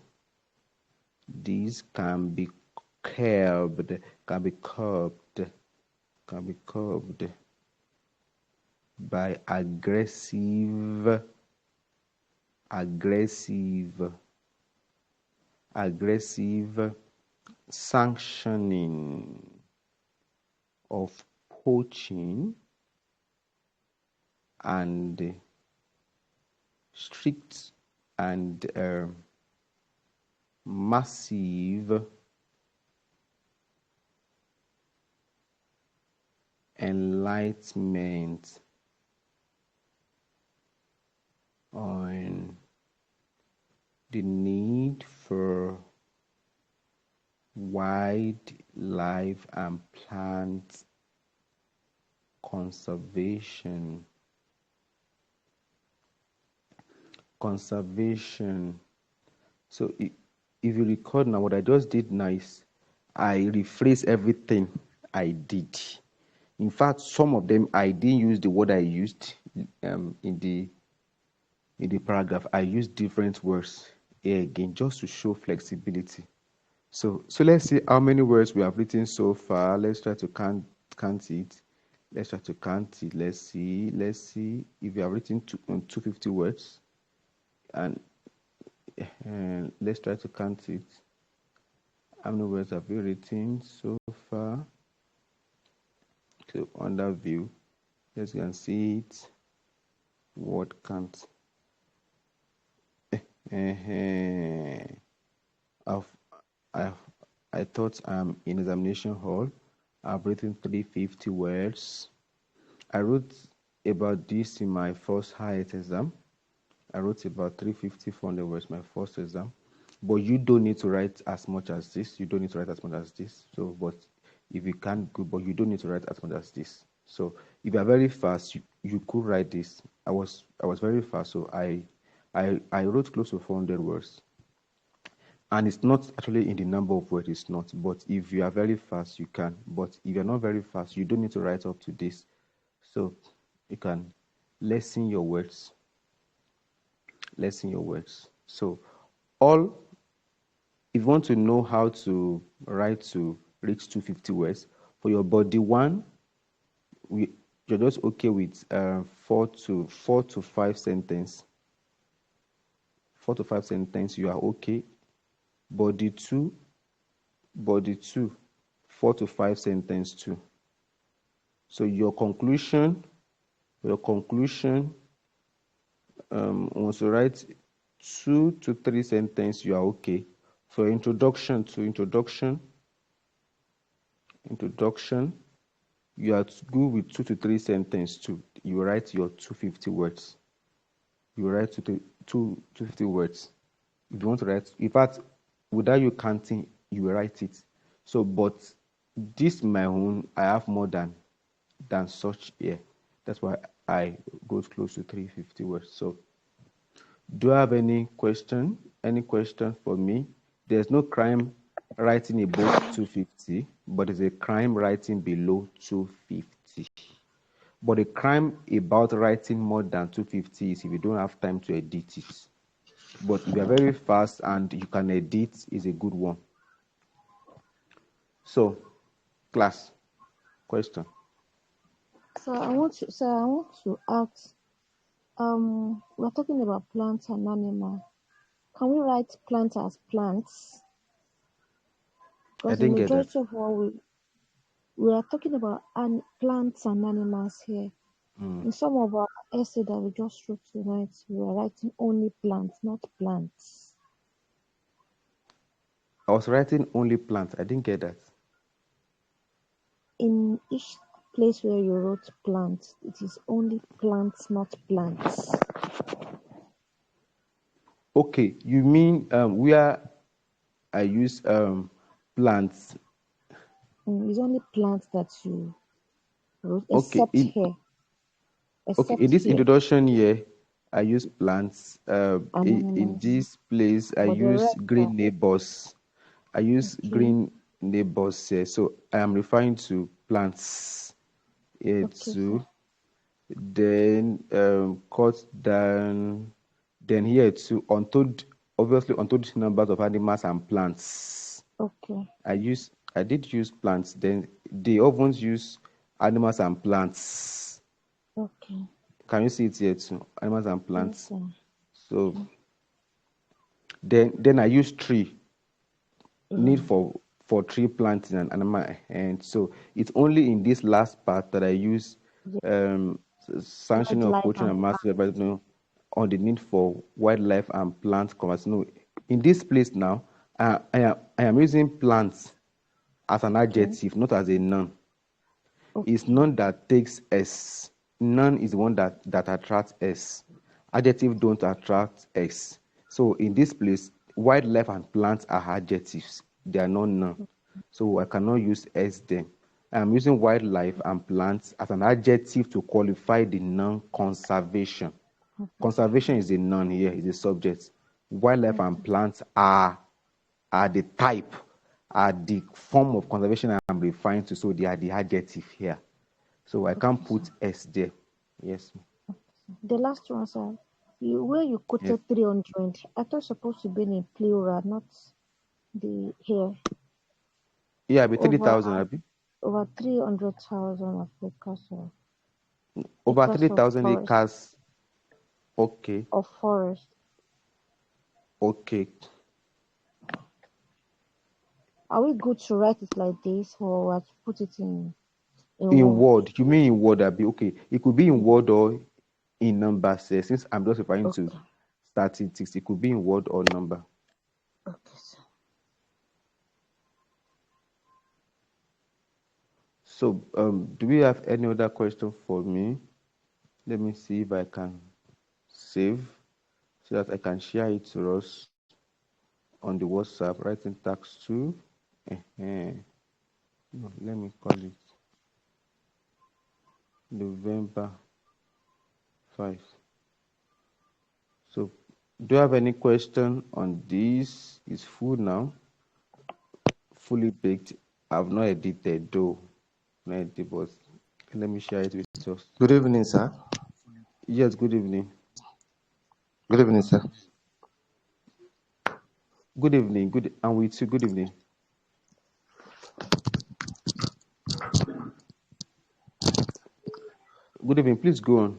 these can be curbed by aggressive sanctioning of poaching and strict and massive enlightenment on the need for wildlife and plant conservation. So if you record now, what I just did now is I rephrase everything I did. In fact, some of them I didn't use the word I used in the paragraph. I used different words here again just to show flexibility. So let's see how many words we have written so far. Let's try to count it. Let's try to count it. Let's see if we have written 250 words, and let's try to count it. How many words have we written so far? So under view, let's go and see it. Word count. I thought I'm in examination hall. I've written 350 words. I wrote about this in my first IELTS exam. I wrote about 350, 400 words my first exam. but you don't need to write as much as this. You don't need to write as much as this. So, but if you can't go, but you don't need to write as much as this. So, if you are very fast, you could write this. I was very fast, so I wrote close to 400 words, and it's not actually in the number of words. It's not. But if you are very fast, you can. But if you're not very fast, you don't need to write up to this. So, you can lessen your words. Lessen your words. So, all if you want to know how to write to reach 250 words for your body one, you're just okay with four to five sentence. 4 to 5 sentence, you are okay. Body two, 4 to 5 sentence too. So your conclusion, once you write 2 to 3 sentence, you are okay. For introduction, you are good with 2 to 3 sentence too. You write your 250 words. You write 250 words. If you want to write, in fact, without you counting, you will write it. So, but this my own, I have more than such here. That's why I wrote close to 350 words. So, do I have any question? Any question for me? There's no crime writing above 250, but it's a crime writing below 250. But the crime about writing more than 250 is if you don't have time to edit it. But if you're very fast and you can edit, is a good one. So, class, question. So I want to ask, we're talking about plants and animals. Can we write plants as plants? I Because the didn't get that. majority of what we are talking about plants and animals here. In some of our essay that we just wrote tonight, we are writing only plants, not plants. I was writing only plants. I didn't get that. In each place where you wrote plants, it is only plants, not plants. Okay, you mean where I use plants? It's only plants that you wrote, Okay, except here. okay. Except In this here, introduction here, I use plants. and In animals. this place, I But the use rest are green neighbors. I use okay. green neighbors here, so I am referring to plants here Okay, sir. too. Then cut down. Then here too, obviously untold numbers of animals and plants. Okay. I did use plants. Then they often use animals and plants. Okay. Can you see it here too? Animals and Yes, plants. sir. So then I use tree. Need Yeah. for tree planting and animal, and so it's only in this last part that I use Yeah. sanctioning of Wildlife poaching and and mass plants. but on the need for wildlife and plant conservation. No, in this place now, I am using plants as an Okay. adjective, not as a noun. It's Okay. none that takes S. None is the one that attracts S. Adjective don't attract S. So in this place, wildlife and plants are adjectives. They are not noun. So I cannot use S them. I'm using wildlife and plants as an adjective to qualify the noun conservation. Conservation is a noun here, is a subject. Wildlife and Okay. plants are the type, are the form of conservation I'm referring to. So they are the adjective here. So I can't Okay, sir. put S there. Yes. The last one, sir. Where you Yes. quoted 300, I thought it's supposed to be in plural, not the here. Yeah, be Over 30,000, Abi. 300,000 of Over acres of 3,000 forest acres. Okay. of forest. Okay. Are we good to write it like this, or to put it in In words? word. You mean in word, Abi? Okay. It could be in Yeah. word or in numbers. Since I'm just referring to Okay. statistics, it could be in word or number. Okay, sir. So, do we have any other question for me? Let me see if I can save so that I can share it to us. on the WhatsApp, Writing Task Two. No, let me call it November 5. So, do you have any question on this? It's full now, fully baked. I've not edited though, not edited, but let me share it with us. Good evening, sir. Yes, good evening. Good evening, sir. Good evening. And with you. Good evening. Good evening. Please go on.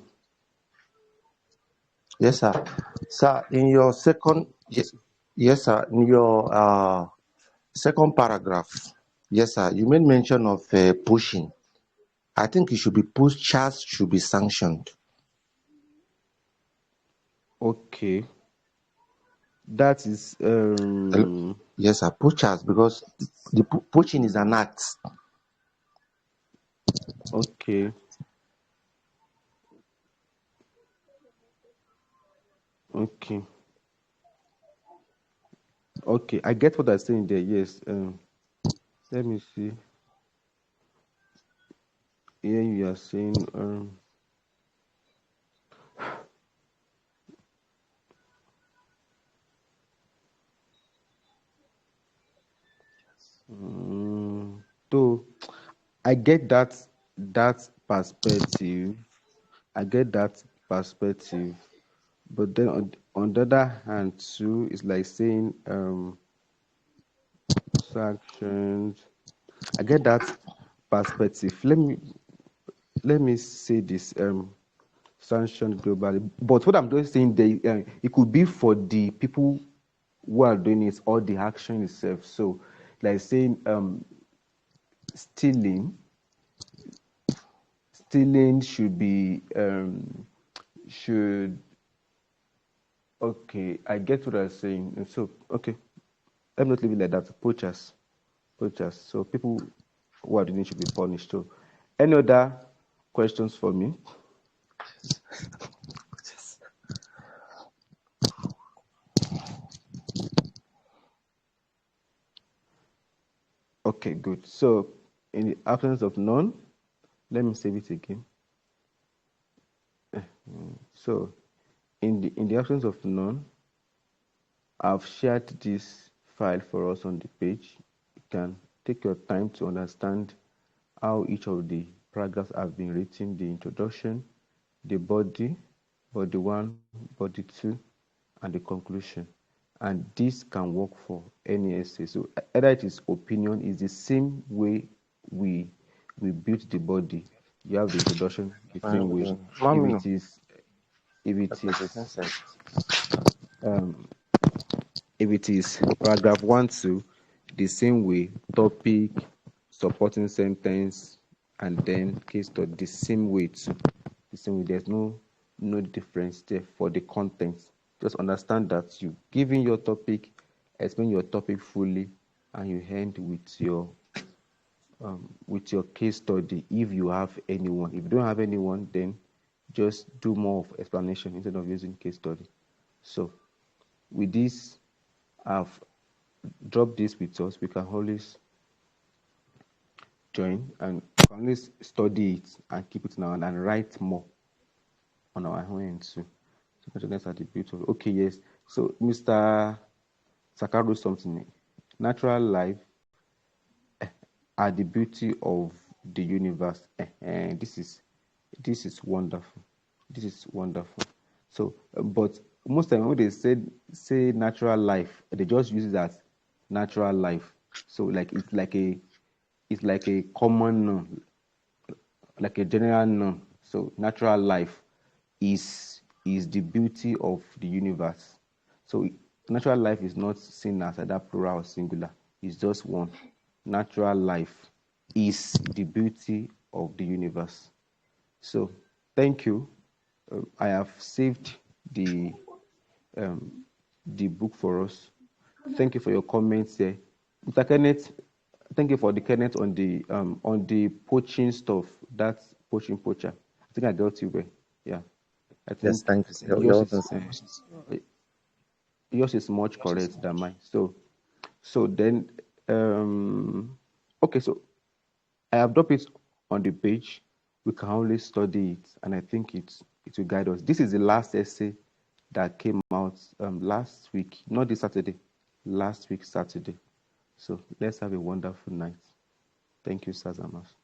Yes, sir. Sir, in your second, yes, sir, in your second paragraph, yes, sir, you made mention of pushing. I think it should be pushed, charged should be sanctioned. Okay. That is yes, sir, push charged because the pushing is an act. Okay. Okay. Okay. I get what I'm saying there. Yes. Let me see. Here you are saying so I get that perspective. I get that perspective. But then on the other hand too, it's like saying sanctions. I get that perspective. Let me say this sanctioned globally. But what I'm just saying, it could be for the people who are doing it or the action itself. So, like saying stealing should be should okay. I get what I'm saying. And so okay, let me not leave it like that. Poachers. So people who are doing it should be punished. So, any other questions for me? Okay, good. So, in the absence of none, let me save it again. So, in the absence of none, I've shared this file for us on the page. You can take your time to understand how each of the paragraphs have been written, the introduction, the body 1, body 2, and the conclusion. And this can work for any essay. So either it is opinion, is the same way we built the body. You have the introduction the same way. If it is paragraph 1, 2, the same way, topic, supporting sentence, and then case study, the same way too. The same way. There's no difference there for the content. Just understand that you giving your topic, explain your topic fully, and you end with your case study if you have anyone. If you don't have anyone, then just do more of explanation instead of using case study. So with this, I've dropped this with us. We can always join and always study it and keep it now and write more on our own end too. So that's at the beauty of okay, yes. So Mr. Sakaro something. Natural life are the beauty of the universe. This is wonderful. This is wonderful. So, but most time when they say natural life, they just use it as natural life. So, like it's like a common noun, like a general noun. So, natural life is the beauty of the universe. So, natural life is not seen as either plural or singular. It's just one. Natural life is the beauty of the universe. So, thank you. I have saved the book for us. Thank you for your comments there, Mr. Kenneth. Thank you for the Kenneth on the poaching stuff. That's poacher. I think I got you there. Yeah, I Yes, think thank you, sir. You're yours welcome, is. sir. yours is much correct than mine. So then, okay, so I have dropped it on the page. We can only study it, and I think it will guide us. This is the last essay that came out last week, not this Saturday, last week Saturday. So let's have a wonderful night. Thank you, Sazamas.